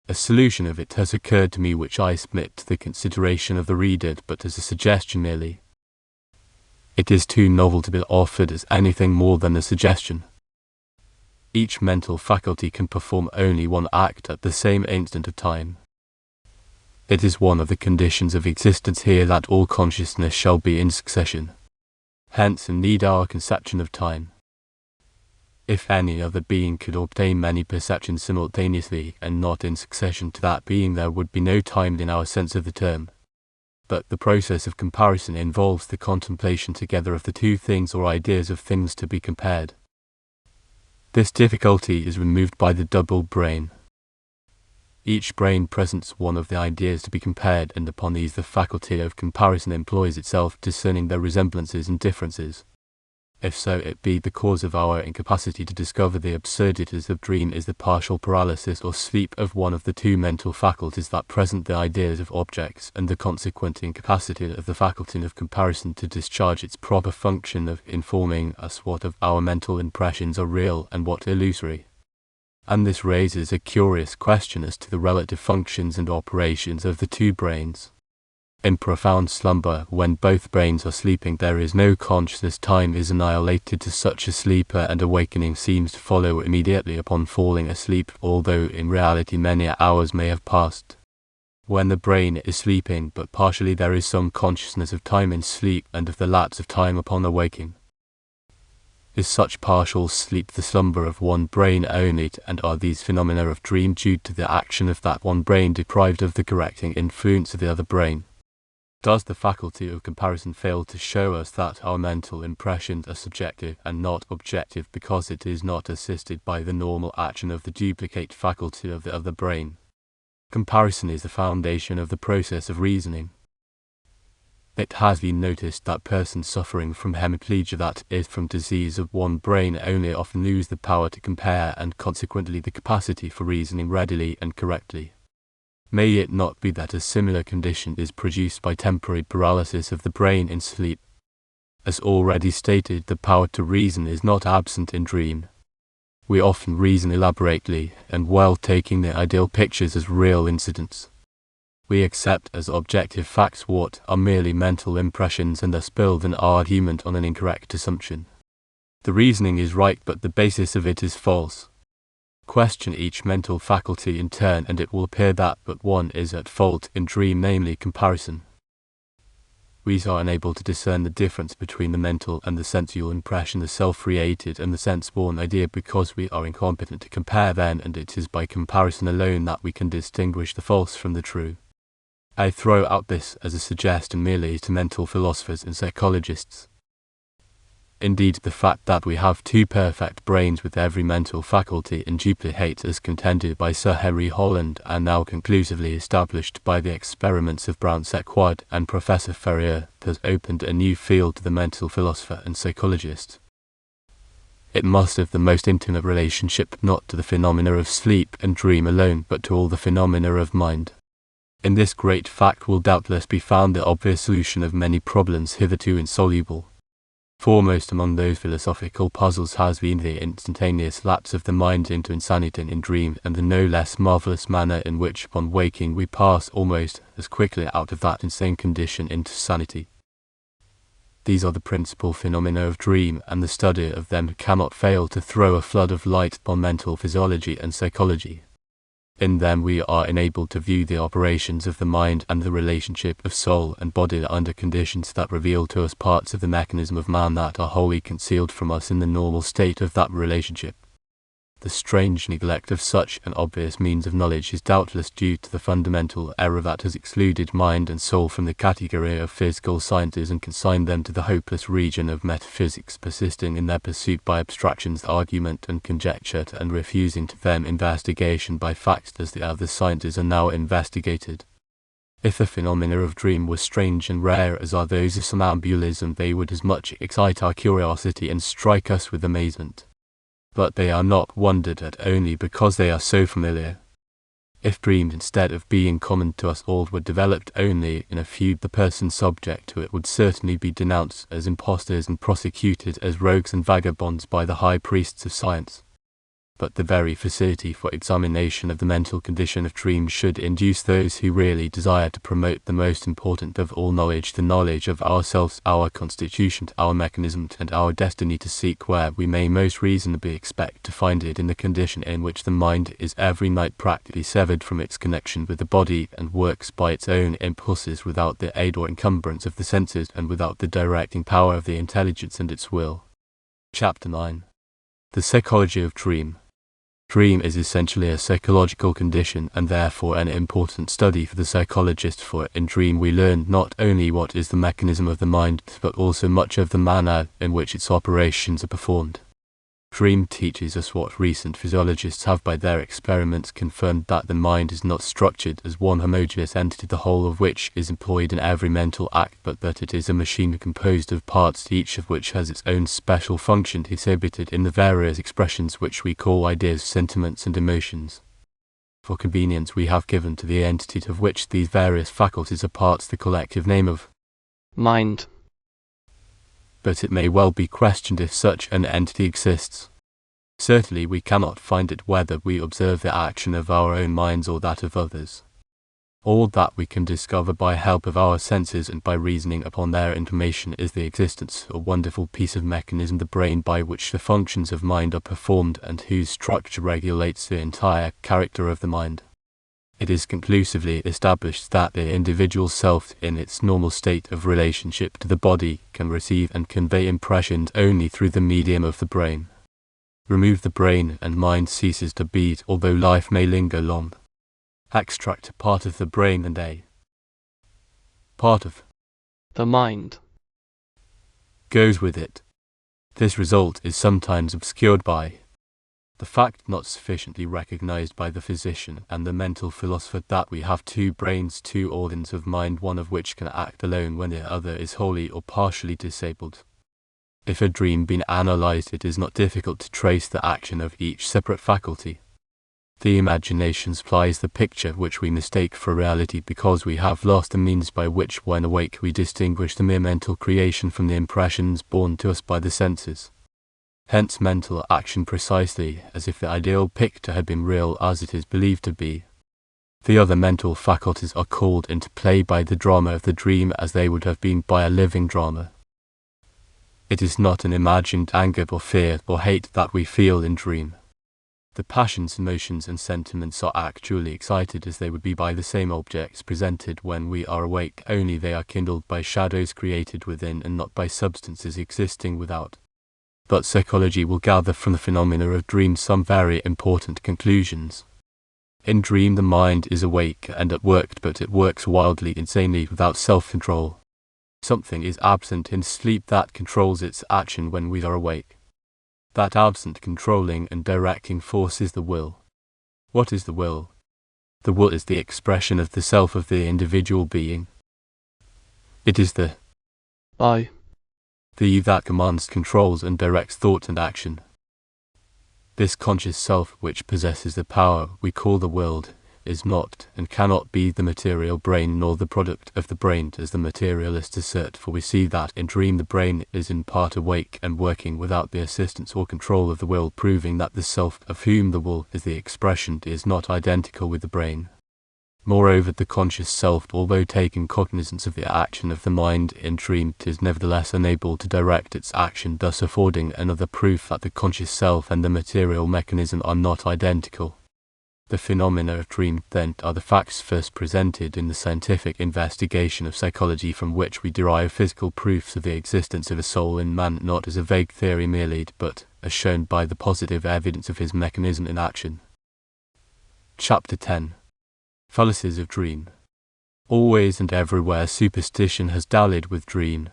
A solution of it has occurred to me, which I submit to the consideration of the reader, but as a suggestion merely. It is too novel to be offered as anything more than a suggestion. Each mental faculty can perform only one act at the same instant of time. It is one of the conditions of existence here that all consciousness shall be in succession. Hence indeed our conception of time. If any other being could obtain many perceptions simultaneously and not in succession to that being, there would be no time in our sense of the term. But the process of comparison involves the contemplation together of the two things or ideas of things to be compared. This difficulty is removed by the double brain. Each brain presents one of the ideas to be compared, and upon these the faculty of comparison employs itself, discerning their resemblances and differences. If so, it be the cause of our incapacity to discover the absurdities of dream is the partial paralysis or sleep of one of the two mental faculties that present the ideas of objects, and the consequent incapacity of the faculty of comparison to discharge its proper function of informing us what of our mental impressions are real and what illusory. And this raises a curious question as to the relative functions and operations of the two brains. In profound slumber, when both brains are sleeping, there is no consciousness. Time is annihilated to such a sleeper, and awakening seems to follow immediately upon falling asleep, although in reality many hours may have passed. When the brain is sleeping but partially, there is some consciousness of time in sleep and of the lapse of time upon awaking. Is such partial sleep the slumber of one brain only, and are these phenomena of dream due to the action of that one brain deprived of the correcting influence of the other brain? Does the faculty of comparison fail to show us that our mental impressions are subjective and not objective because it is not assisted by the normal action of the duplicate faculty of the other brain? Comparison is the foundation of the process of reasoning. It has been noticed that persons suffering from hemiplegia, that is, from disease of one brain only, often lose the power to compare and consequently the capacity for reasoning readily and correctly. May it not be that a similar condition is produced by temporary paralysis of the brain in sleep? As already stated, the power to reason is not absent in dream. We often reason elaborately and well, taking the ideal pictures as real incidents. We accept as objective facts what are merely mental impressions, and thus build an argument on an incorrect assumption. The reasoning is right, but the basis of it is false. Question each mental faculty in turn, and it will appear that but one is at fault in dream, namely comparison. We are unable to discern the difference between the mental and the sensual impression, the self-created and the sense-born idea, because we are incompetent to compare them, and it is by comparison alone that we can distinguish the false from the true. I throw out this as a suggestion merely to mental philosophers and psychologists. Indeed, the fact that we have two perfect brains with every mental faculty in duplicate, as contended by Sir Henry Holland and now conclusively established by the experiments of Brown-Sequard and Professor Ferrier, has opened a new field to the mental philosopher and psychologist. It must have the most intimate relationship not to the phenomena of sleep and dream alone, but to all the phenomena of mind. In this great fact will doubtless be found the obvious solution of many problems hitherto insoluble. Foremost among those philosophical puzzles has been the instantaneous lapse of the mind into insanity in dream, and the no less marvellous manner in which upon waking we pass almost as quickly out of that insane condition into sanity. These are the principal phenomena of dream, and the study of them cannot fail to throw a flood of light upon mental physiology and psychology. In them we are enabled to view the operations of the mind and the relationship of soul and body under conditions that reveal to us parts of the mechanism of man that are wholly concealed from us in the normal state of that relationship. The strange neglect of such an obvious means of knowledge is doubtless due to the fundamental error that has excluded mind and soul from the category of physical sciences and consigned them to the hopeless region of metaphysics, persisting in their pursuit by abstractions, argument and conjecture, and refusing to them investigation by facts as the other sciences are now investigated. If the phenomena of dream were strange and rare as are those of somnambulism, they would as much excite our curiosity and strike us with amazement. But they are not wondered at only because they are so familiar. If dreams, instead of being common to us all, were developed only in a few, the persons subject to it would certainly be denounced as impostors and prosecuted as rogues and vagabonds by the high priests of science. But the very facility for examination of the mental condition of dreams should induce those who really desire to promote the most important of all knowledge, the knowledge of ourselves, our constitution, our mechanism, and our destiny, to seek where we may most reasonably expect to find it in the condition in which the mind is every night practically severed from its connection with the body and works by its own impulses without the aid or encumbrance of the senses and without the directing power of the intelligence and its will. Chapter 9. The Psychology of Dream. Dream is essentially a psychological condition and therefore an important study for the psychologist, for in dream we learn not only what is the mechanism of the mind, but also much of the manner in which its operations are performed. Dream teaches us what recent physiologists have by their experiments confirmed, that the mind is not structured as one homogeneous entity, the whole of which is employed in every mental act, but that it is a machine composed of parts, each of which has its own special function exhibited in the various expressions which we call ideas, sentiments and emotions. For convenience we have given to the entity of which these various faculties are parts the collective name of
mind.
But it may well be questioned if such an entity exists. Certainly we cannot find it whether we observe the action of our own minds or that of others. All that we can discover by help of our senses and by reasoning upon their information is the existence of a wonderful piece of mechanism, the brain, by which the functions of mind are performed and whose structure regulates the entire character of the mind. It is conclusively established that the individual self, in its normal state of relationship to the body, can receive and convey impressions only through the medium of the brain. Remove the brain and mind ceases to beat, although life may linger long. Extract a part of the brain and a part of
the mind
goes with it. This result is sometimes obscured by the fact, not sufficiently recognized by the physician and the mental philosopher, that we have two brains, two organs of mind, one of which can act alone when the other is wholly or partially disabled. If a dream be analyzed, it is not difficult to trace the action of each separate faculty. The imagination supplies the picture which we mistake for reality, because we have lost the means by which, when awake, we distinguish the mere mental creation from the impressions borne to us by the senses. Hence mental action, precisely as if the ideal picture had been real as it is believed to be. The other mental faculties are called into play by the drama of the dream as they would have been by a living drama. It is not an imagined anger or fear or hate that we feel in dream. The passions, emotions, and sentiments are actually excited as they would be by the same objects presented when we are awake, only they are kindled by shadows created within and not by substances existing without. But psychology will gather from the phenomena of dreams some very important conclusions. In dream the mind is awake and at work, but it works wildly, insanely, without self-control. Something is absent in sleep that controls its action when we are awake. That absent controlling and directing force is the will. What is the will? The will is the expression of the self of the individual being. It is the
I.
The you that commands, controls, and directs thought and action. This conscious self, which possesses the power we call the willed, is not and cannot be the material brain nor the product of the brain as the materialists assert, for we see that in dream the brain is in part awake and working without the assistance or control of the will, proving that the self of whom the will is the expression is not identical with the brain. Moreover, the conscious self, although taking cognizance of the action of the mind in dream, is nevertheless unable to direct its action, thus affording another proof that the conscious self and the material mechanism are not identical. The phenomena of dream, then, are the facts first presented in the scientific investigation of psychology, from which we derive physical proofs of the existence of a soul in man, not as a vague theory merely, but as shown by the positive evidence of his mechanism in action. Chapter 10. Fallacies of dream. Always and everywhere superstition has dallied with dream.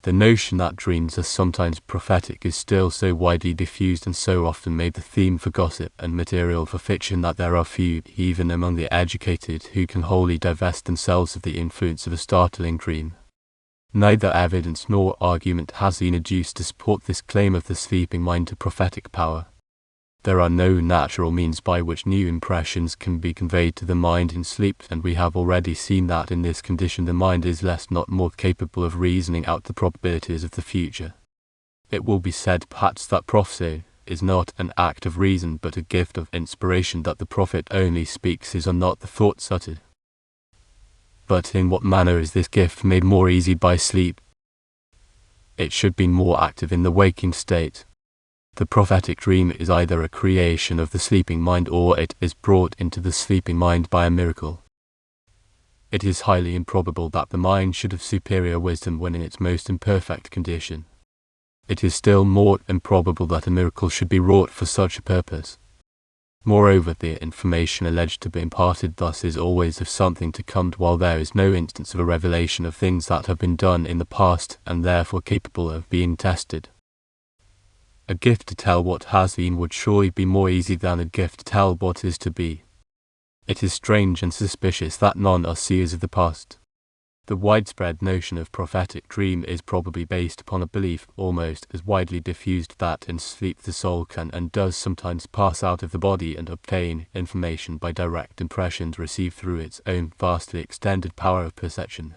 The notion that dreams are sometimes prophetic is still so widely diffused and so often made the theme for gossip and material for fiction that there are few, even among the educated, who can wholly divest themselves of the influence of a startling dream. Neither evidence nor argument has been adduced to support this claim of the sleeping mind to prophetic power. There are no natural means by which new impressions can be conveyed to the mind in sleep, and we have already seen that in this condition the mind is less not more capable of reasoning out the probabilities of the future. It will be said perhaps that prophecy is not an act of reason but a gift of inspiration, that the prophet only speaks his or not the thoughts uttered. But in what manner is this gift made more easy by sleep? It should be more active in the waking state. The prophetic dream is either a creation of the sleeping mind or it is brought into the sleeping mind by a miracle. It is highly improbable that the mind should have superior wisdom when in its most imperfect condition. It is still more improbable that a miracle should be wrought for such a purpose. Moreover, the information alleged to be imparted thus is always of something to come, while there is no instance of a revelation of things that have been done in the past and therefore capable of being tested. A gift to tell what has been would surely be more easy than a gift to tell what is to be. It is strange and suspicious that none are seers of the past. The widespread notion of prophetic dream is probably based upon a belief almost as widely diffused that in sleep the soul can and does sometimes pass out of the body and obtain information by direct impressions received through its own vastly extended power of perception.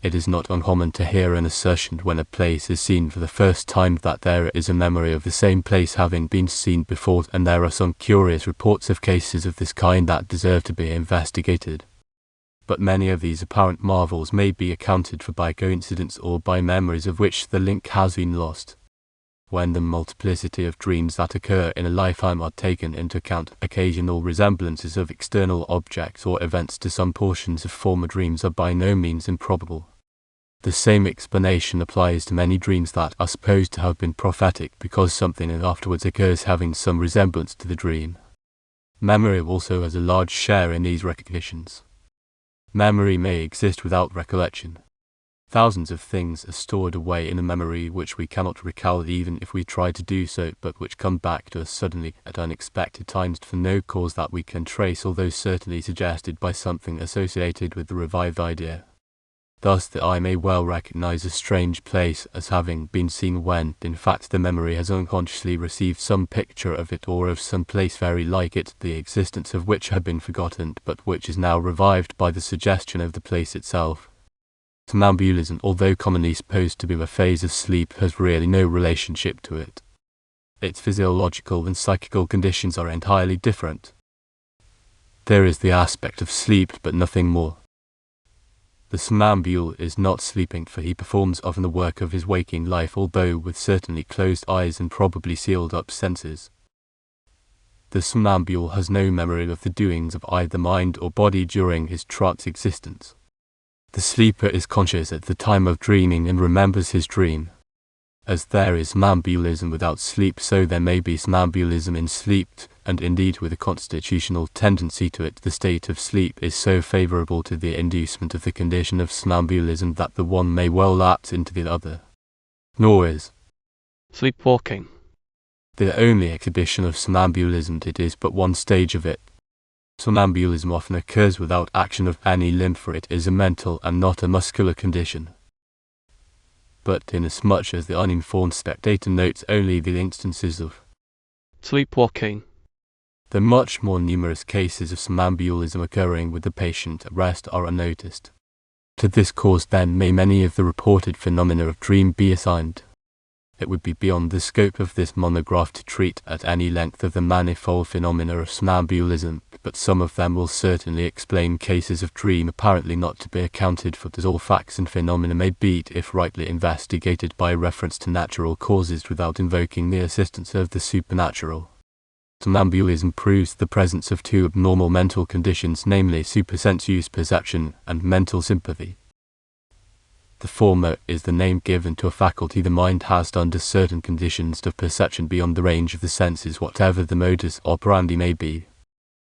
It is not uncommon to hear an assertion when a place is seen for the first time that there is a memory of the same place having been seen before, and there are some curious reports of cases of this kind that deserve to be investigated. But many of these apparent marvels may be accounted for by coincidence or by memories of which the link has been lost. When the multiplicity of dreams that occur in a lifetime are taken into account, occasional resemblances of external objects or events to some portions of former dreams are by no means improbable. The same explanation applies to many dreams that are supposed to have been prophetic because something afterwards occurs having some resemblance to the dream. Memory also has a large share in these recognitions. Memory may exist without recollection. Thousands of things are stored away in a memory which we cannot recall even if we try to do so, but which come back to us suddenly at unexpected times for no cause that we can trace, although certainly suggested by something associated with the revived idea. Thus the eye may well recognize a strange place as having been seen when, in fact, the memory has unconsciously received some picture of it or of some place very like it, the existence of which had been forgotten, but which is now revived by the suggestion of the place itself. Somnambulism, although commonly supposed to be a phase of sleep, has really no relationship to it. Its physiological and psychical conditions are entirely different. There is the aspect of sleep, but nothing more. The somnambule is not sleeping, for he performs often the work of his waking life, although with certainly closed eyes and probably sealed up senses. The somnambule has no memory of the doings of either mind or body during his trance existence. The sleeper is conscious at the time of dreaming and remembers his dream. As there is somnambulism without sleep, so there may be somnambulism in sleep, and indeed with a constitutional tendency to it, the state of sleep is so favourable to the inducement of the condition of somnambulism that the one may well lapse into the other. Nor is
sleepwalking
the only exhibition of somnambulism. It is but one stage of it. Somnambulism often occurs without action of any limb, for it is a mental and not a muscular condition. But inasmuch as the uninformed spectator notes only the instances of
sleepwalking,
the much more numerous cases of somnambulism occurring with the patient at rest are unnoticed. To this cause then may many of the reported phenomena of dream be assigned. It would be beyond the scope of this monograph to treat at any length of the manifold phenomena of somnambulism, but some of them will certainly explain cases of dream apparently not to be accounted for, as all facts and phenomena may be, if rightly investigated by reference to natural causes without invoking the assistance of the supernatural. Somnambulism proves the presence of two abnormal mental conditions, namely supersensuous perception and mental sympathy. The former is the name given to a faculty the mind has under certain conditions of perception beyond the range of the senses, whatever the modus operandi may be.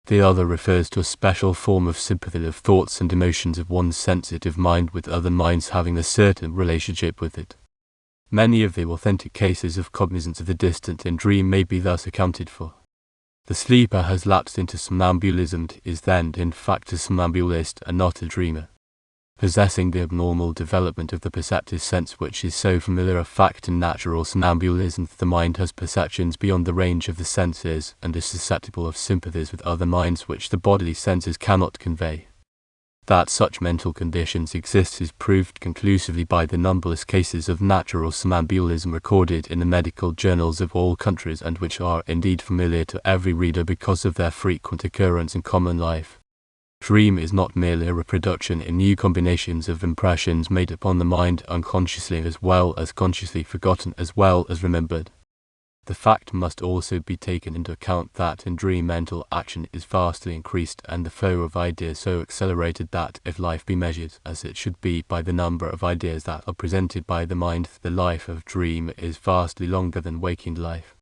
The other refers to a special form of sympathy of thoughts and emotions of one's sensitive mind with other minds having a certain relationship with it. Many of the authentic cases of cognizance of the distant in dream may be thus accounted for. The sleeper has lapsed into somnambulism and is then in fact a somnambulist and not a dreamer. Possessing the abnormal development of the perceptive sense which is so familiar a fact in natural somnambulism, the mind has perceptions beyond the range of the senses and is susceptible of sympathies with other minds which the bodily senses cannot convey. That such mental conditions exist is proved conclusively by the numberless cases of natural somnambulism recorded in the medical journals of all countries, and which are indeed familiar to every reader because of their frequent occurrence in common life. Dream is not merely a reproduction in new combinations of impressions made upon the mind unconsciously as well as consciously, forgotten as well as remembered. The fact must also be taken into account that in dream mental action is vastly increased and the flow of ideas so accelerated that, if life be measured, as it should be, by the number of ideas that are presented by the mind, the life of dream is vastly longer than waking life.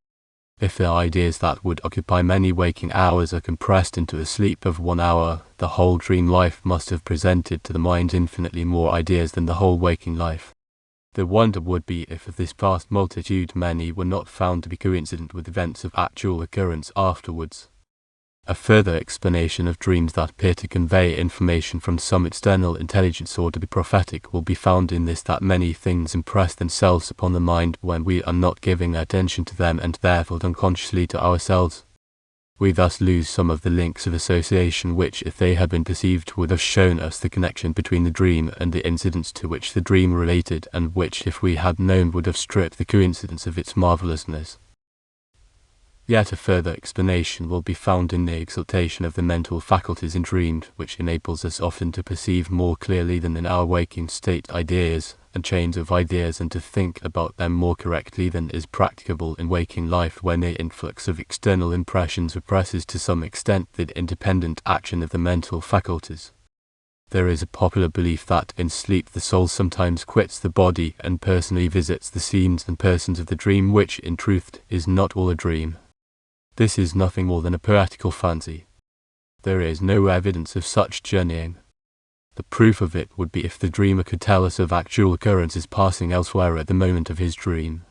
If the ideas that would occupy many waking hours are compressed into a sleep of 1 hour, the whole dream life must have presented to the mind infinitely more ideas than the whole waking life. The wonder would be if of this vast multitude many were not found to be coincident with events of actual occurrence afterwards. A further explanation of dreams that appear to convey information from some external intelligence or to be prophetic will be found in this, that many things impress themselves upon the mind when we are not giving attention to them, and therefore unconsciously to ourselves. We thus lose some of the links of association which, if they had been perceived, would have shown us the connection between the dream and the incidents to which the dream related, and which, if we had known, would have stripped the coincidence of its marvellousness. Yet a further explanation will be found in the exaltation of the mental faculties in dreams, which enables us often to perceive more clearly than in our waking state ideas and chains of ideas, and to think about them more correctly than is practicable in waking life, when the influx of external impressions represses to some extent the independent action of the mental faculties. There is a popular belief that in sleep the soul sometimes quits the body and personally visits the scenes and persons of the dream, which in truth is not all a dream. This is nothing more than a poetical fancy. There is no evidence of such journeying. The proof of it would be if the dreamer could tell us of actual occurrences passing elsewhere at the moment of his dream.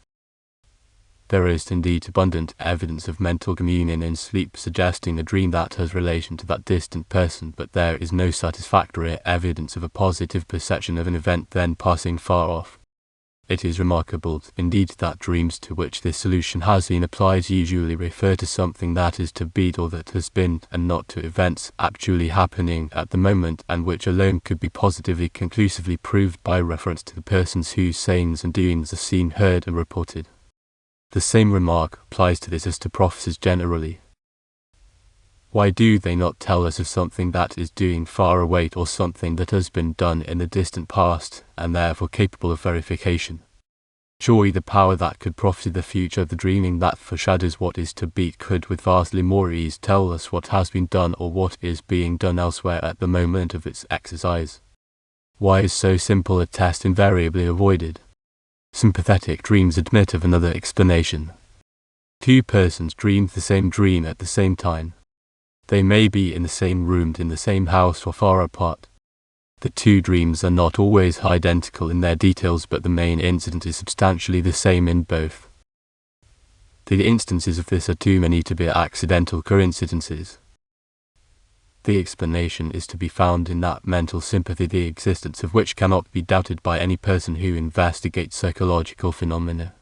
There is indeed abundant evidence of mental communion in sleep, suggesting a dream that has relation to that distant person, but there is no satisfactory evidence of a positive perception of an event then passing far off. It is remarkable, indeed, that dreams to which this solution has been applied usually refer to something that is to be or that has been, and not to events actually happening at the moment, and which alone could be positively conclusively proved by reference to the persons whose sayings and doings are seen, heard, and reported. The same remark applies to this as to prophecies generally. Why do they not tell us of something that is doing far away, or something that has been done in the distant past, and therefore capable of verification? Surely the power that could prophesy the future, the dreaming that foreshadows what is to be, could with vastly more ease tell us what has been done or what is being done elsewhere at the moment of its exercise. Why is so simple a test invariably avoided? Sympathetic dreams admit of another explanation. Two persons dream the same dream at the same time. They may be in the same room, in the same house, or far apart. The two dreams are not always identical in their details, but the main incident is substantially the same in both. The instances of this are too many to be accidental coincidences. The explanation is to be found in that mental sympathy, the existence of which cannot be doubted by any person who investigates psychological phenomena.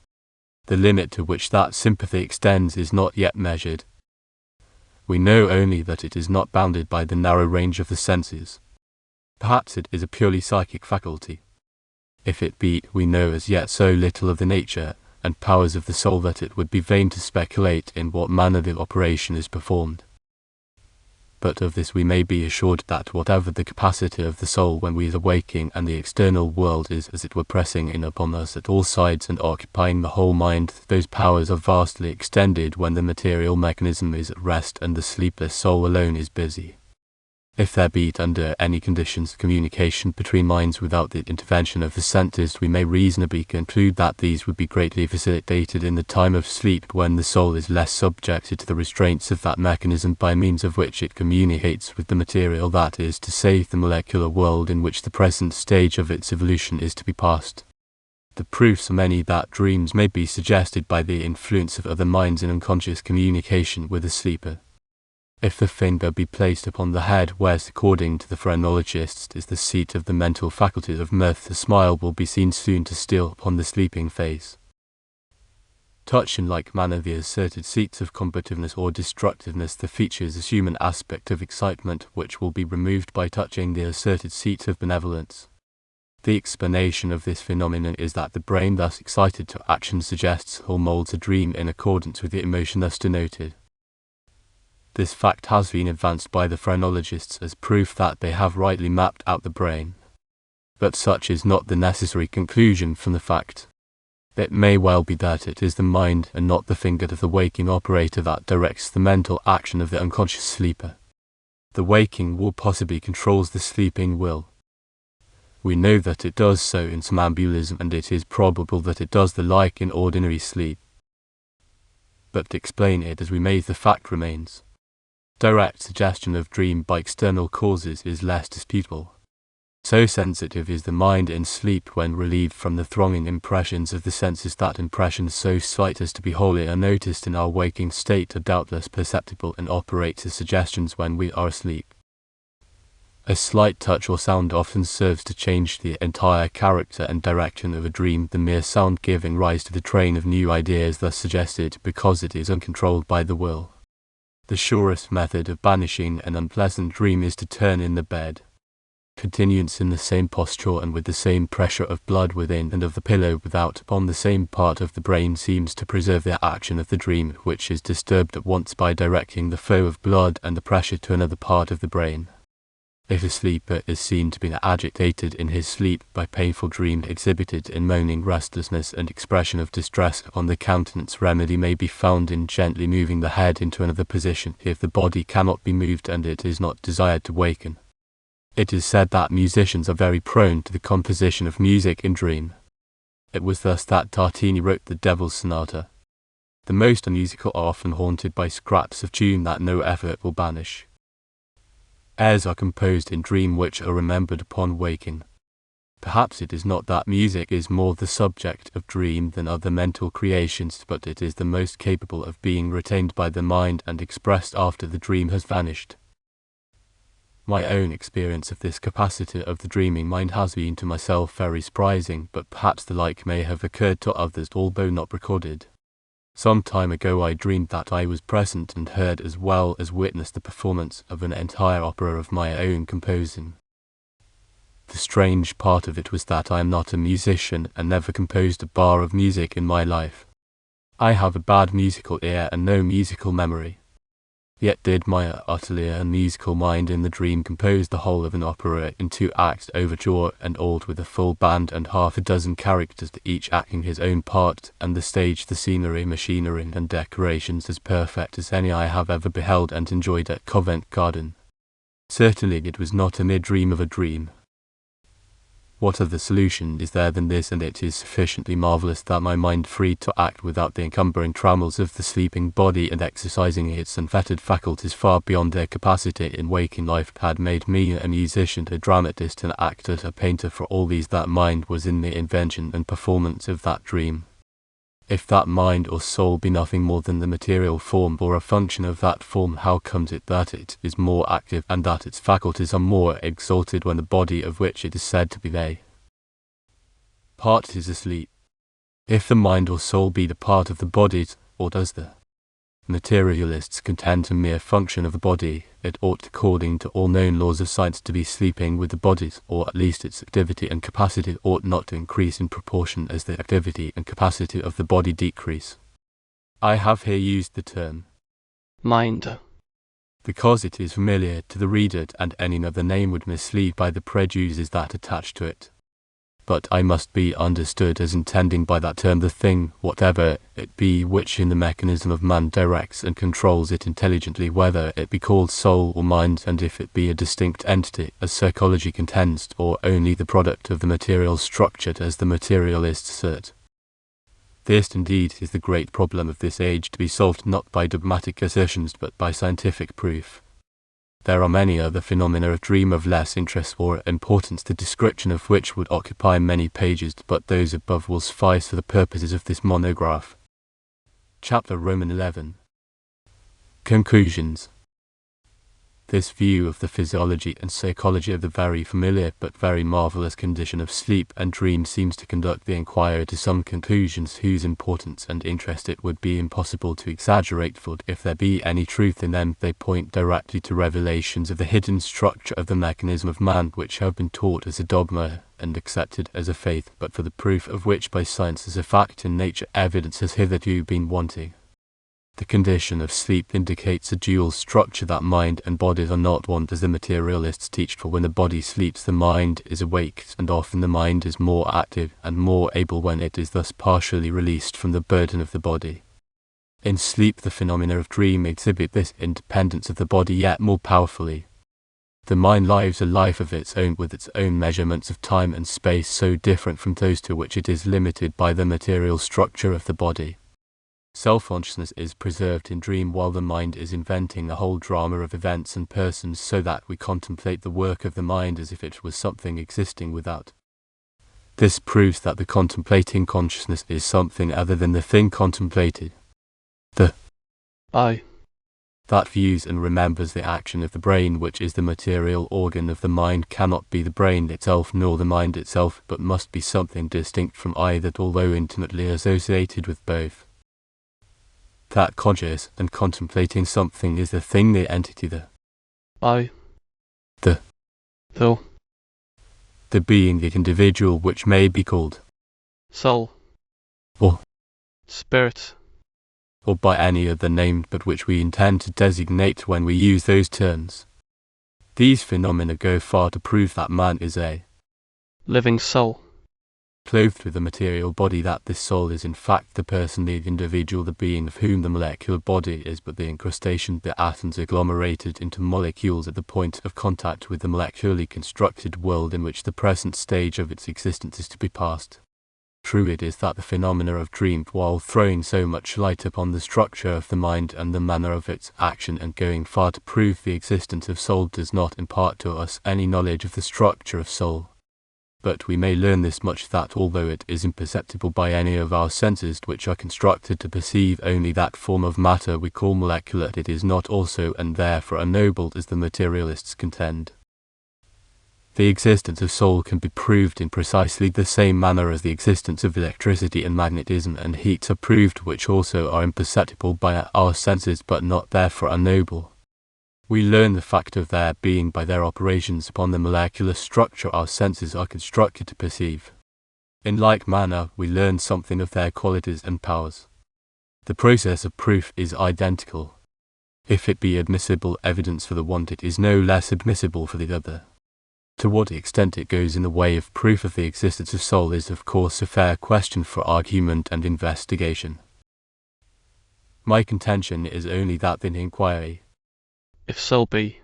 The limit to which that sympathy extends is not yet measured. We know only that it is not bounded by the narrow range of the senses. Perhaps it is a purely psychic faculty. If it be, we know as yet so little of the nature and powers of the soul that it would be vain to speculate in what manner the operation is performed. But of this we may be assured, that whatever the capacity of the soul when we are waking, and the external world is as it were pressing in upon us at all sides and occupying the whole mind, those powers are vastly extended when the material mechanism is at rest and the sleepless soul alone is busy. If there be, under any conditions, communication between minds without the intervention of the senses, we may reasonably conclude that these would be greatly facilitated in the time of sleep, when the soul is less subjected to the restraints of that mechanism by means of which it communicates with the material, that is to say, the molecular world in which the present stage of its evolution is to be passed. The proofs are many that dreams may be suggested by the influence of other minds in unconscious communication with the sleeper. If the finger be placed upon the head, where, according to the phrenologists, is the seat of the mental faculty of mirth, a smile will be seen soon to steal upon the sleeping face. Touch in like manner the asserted seats of combativeness or destructiveness, the features assume an aspect of excitement which will be removed by touching the asserted seat of benevolence. The explanation of this phenomenon is that the brain thus excited to action suggests or molds a dream in accordance with the emotion thus denoted. This fact has been advanced by the phrenologists as proof that they have rightly mapped out the brain. But such is not the necessary conclusion from the fact. It may well be that it is the mind and not the finger of the waking operator that directs the mental action of the unconscious sleeper. The waking will possibly controls the sleeping will. We know that it does so in somnambulism, and it is probable that it does the like in ordinary sleep. But to explain it as we may, the fact remains. Direct suggestion of dream by external causes is less disputable. So sensitive is the mind in sleep when relieved from the thronging impressions of the senses that impressions so slight as to be wholly unnoticed in our waking state are doubtless perceptible and operate as suggestions when we are asleep. A slight touch or sound often serves to change the entire character and direction of a dream, the mere sound giving rise to the train of new ideas thus suggested, because it is uncontrolled by the will. The surest method of banishing an unpleasant dream is to turn in the bed. Continuance in the same posture and with the same pressure of blood within and of the pillow without upon the same part of the brain seems to preserve the action of the dream, which is disturbed at once by directing the flow of blood and the pressure to another part of the brain. If a sleeper is seen to be agitated in his sleep by painful dream exhibited in moaning, restlessness, and expression of distress on the countenance, remedy may be found in gently moving the head into another position if the body cannot be moved and it is not desired to waken. It is said that musicians are very prone to the composition of music in dream. It was thus that Tartini wrote the Devil's Sonata. The most unmusical are often haunted by scraps of tune that no effort will banish. Airs are composed in dream which are remembered upon waking. Perhaps it is not that music is more the subject of dream than other mental creations, but it is the most capable of being retained by the mind and expressed after the dream has vanished. My own experience of this capacity of the dreaming mind has been to myself very surprising, but perhaps the like may have occurred to others, although not recorded. Some time ago I dreamed that I was present and heard as well as witnessed the performance of an entire opera of my own composing. The strange part of it was that I am not a musician and never composed a bar of music in my life. I have a bad musical ear and no musical memory. Yet did my utterly unmusical mind in the dream compose the whole of an opera in 2 acts, overture and alt, with a full band and half a dozen characters, each acting his own part, and the stage, the scenery, machinery, and decorations as perfect as any I have ever beheld and enjoyed at Covent Garden. Certainly it was not a mere dream of a dream. What other solution is there than this, and it is sufficiently marvellous that my mind, freed to act without the encumbering trammels of the sleeping body and exercising its unfettered faculties far beyond their capacity in waking life, had made me a musician, a dramatist, an actor, a painter. For all these, that mind was in the invention and performance of that dream. If that mind or soul be nothing more than the material form or a function of that form, how comes it that it is more active and that its faculties are more exalted when the body of which it is said to be they part is asleep? If the mind or soul be the part of the body, or does the materialists contend a mere function of the body, it ought, according to all known laws of science, to be sleeping with the body, or at least its activity and capacity ought not to increase in proportion as the activity and capacity of the body decrease. I have here used the term
mind,
because it is familiar to the reader, and any other name would mislead by the prejudices that attach to it. But I must be understood as intending by that term the thing, whatever it be, which in the mechanism of man directs and controls it intelligently, whether it be called soul or mind, and if it be a distinct entity, as psychology contends, or only the product of the material structure, as the materialists assert. This, indeed, is the great problem of this age, to be solved not by dogmatic assertions but by scientific proof. There are many other phenomena of dream of less interest or importance, the description of which would occupy many pages, but those above will suffice for the purposes of this monograph. Chapter Roman 11. Conclusions. This view of the physiology and psychology of the very familiar but very marvellous condition of sleep and dream seems to conduct the inquirer to some conclusions whose importance and interest it would be impossible to exaggerate, for if there be any truth in them, they point directly to revelations of the hidden structure of the mechanism of man, which have been taught as a dogma and accepted as a faith, but for the proof of which by science as a fact in nature evidence has hitherto been wanting. The condition of sleep indicates a dual structure, that mind and body are not one as the materialists teach, for when the body sleeps the mind is awake, and often the mind is more active and more able when it is thus partially released from the burden of the body. In sleep the phenomena of dream exhibit this independence of the body yet more powerfully. The mind lives a life of its own, with its own measurements of time and space so different from those to which it is limited by the material structure of the body. Self-consciousness is preserved in dream while the mind is inventing a whole drama of events and persons, so that we contemplate the work of the mind as if it was something existing without. This proves that the contemplating consciousness is something other than the thing contemplated. The
I,
that views and remembers the action of the brain, which is the material organ of the mind, cannot be the brain itself nor the mind itself, but must be something distinct from either, although intimately associated with both. That conscious and contemplating something is the thing, the entity, the
I,
the
though,
the being, the individual, which may be called
soul,
or
spirit,
or by any other name but which we intend to designate when we use those terms. These phenomena go far to prove that man is a
living soul,
clothed with a material body, that this soul is in fact the person, the individual, the being of whom the molecular body is but the incrustation, the atoms agglomerated into molecules at the point of contact with the molecularly constructed world in which the present stage of its existence is to be passed. True it is that the phenomena of dream, while throwing so much light upon the structure of the mind and the manner of its action, and going far to prove the existence of soul, does not impart to us any knowledge of the structure of soul. But we may learn this much, that although it is imperceptible by any of our senses, which are constructed to perceive only that form of matter we call molecular, it is not also and therefore ennobled as the materialists contend. The existence of soul can be proved in precisely the same manner as the existence of electricity and magnetism and heat are proved, which also are imperceptible by our senses but not therefore ennoble. We learn the fact of their being by their operations upon the molecular structure our senses are constructed to perceive. In like manner, we learn something of their qualities and powers. The process of proof is identical. If it be admissible evidence for the one, it is no less admissible for the other. To what extent it goes in the way of proof of the existence of soul is of course a fair question for argument and investigation. My contention is only that the inquiry,
if soul be,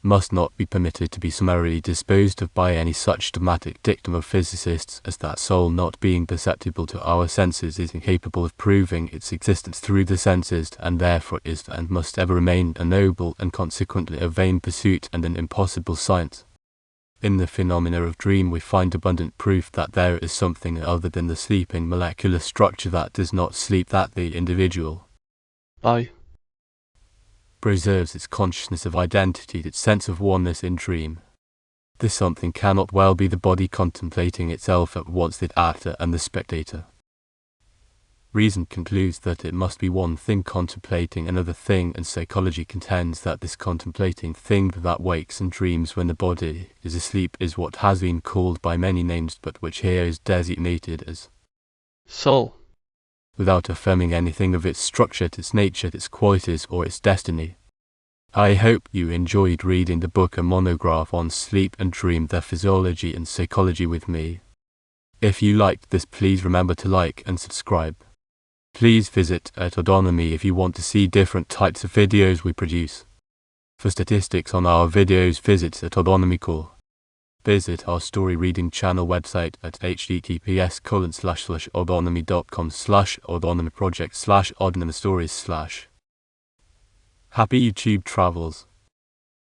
must not be permitted to be summarily disposed of by any such dogmatic dictum of physicists as that soul not being perceptible to our senses is incapable of proving its existence through the senses, and therefore is and must ever remain a noble and consequently a vain pursuit and an impossible science. In the phenomena of dream we find abundant proof that there is something other than the sleeping molecular structure that does not sleep, that the individual preserves its consciousness of identity, its sense of oneness in dream. This something cannot well be the body contemplating itself at once the actor and the spectator. Reason concludes that it must be one thing contemplating another thing, and psychology contends that this contemplating thing that wakes and dreams when the body is asleep is what has been called by many names, but which here is designated as
soul,
without affirming anything of its structure, its nature, its qualities, or its destiny. I hope you enjoyed reading the book A Monograph on Sleep and Dream, Their Physiology and Psychology with me. If you liked this, please remember to like and subscribe. Please visit at Autonomy if you want to see different types of videos we produce. For statistics on our videos, visit at Autonomy.co. Visit our story reading channel website at https://autonomy.com/autonomyproject/autonomystories/. Happy YouTube travels.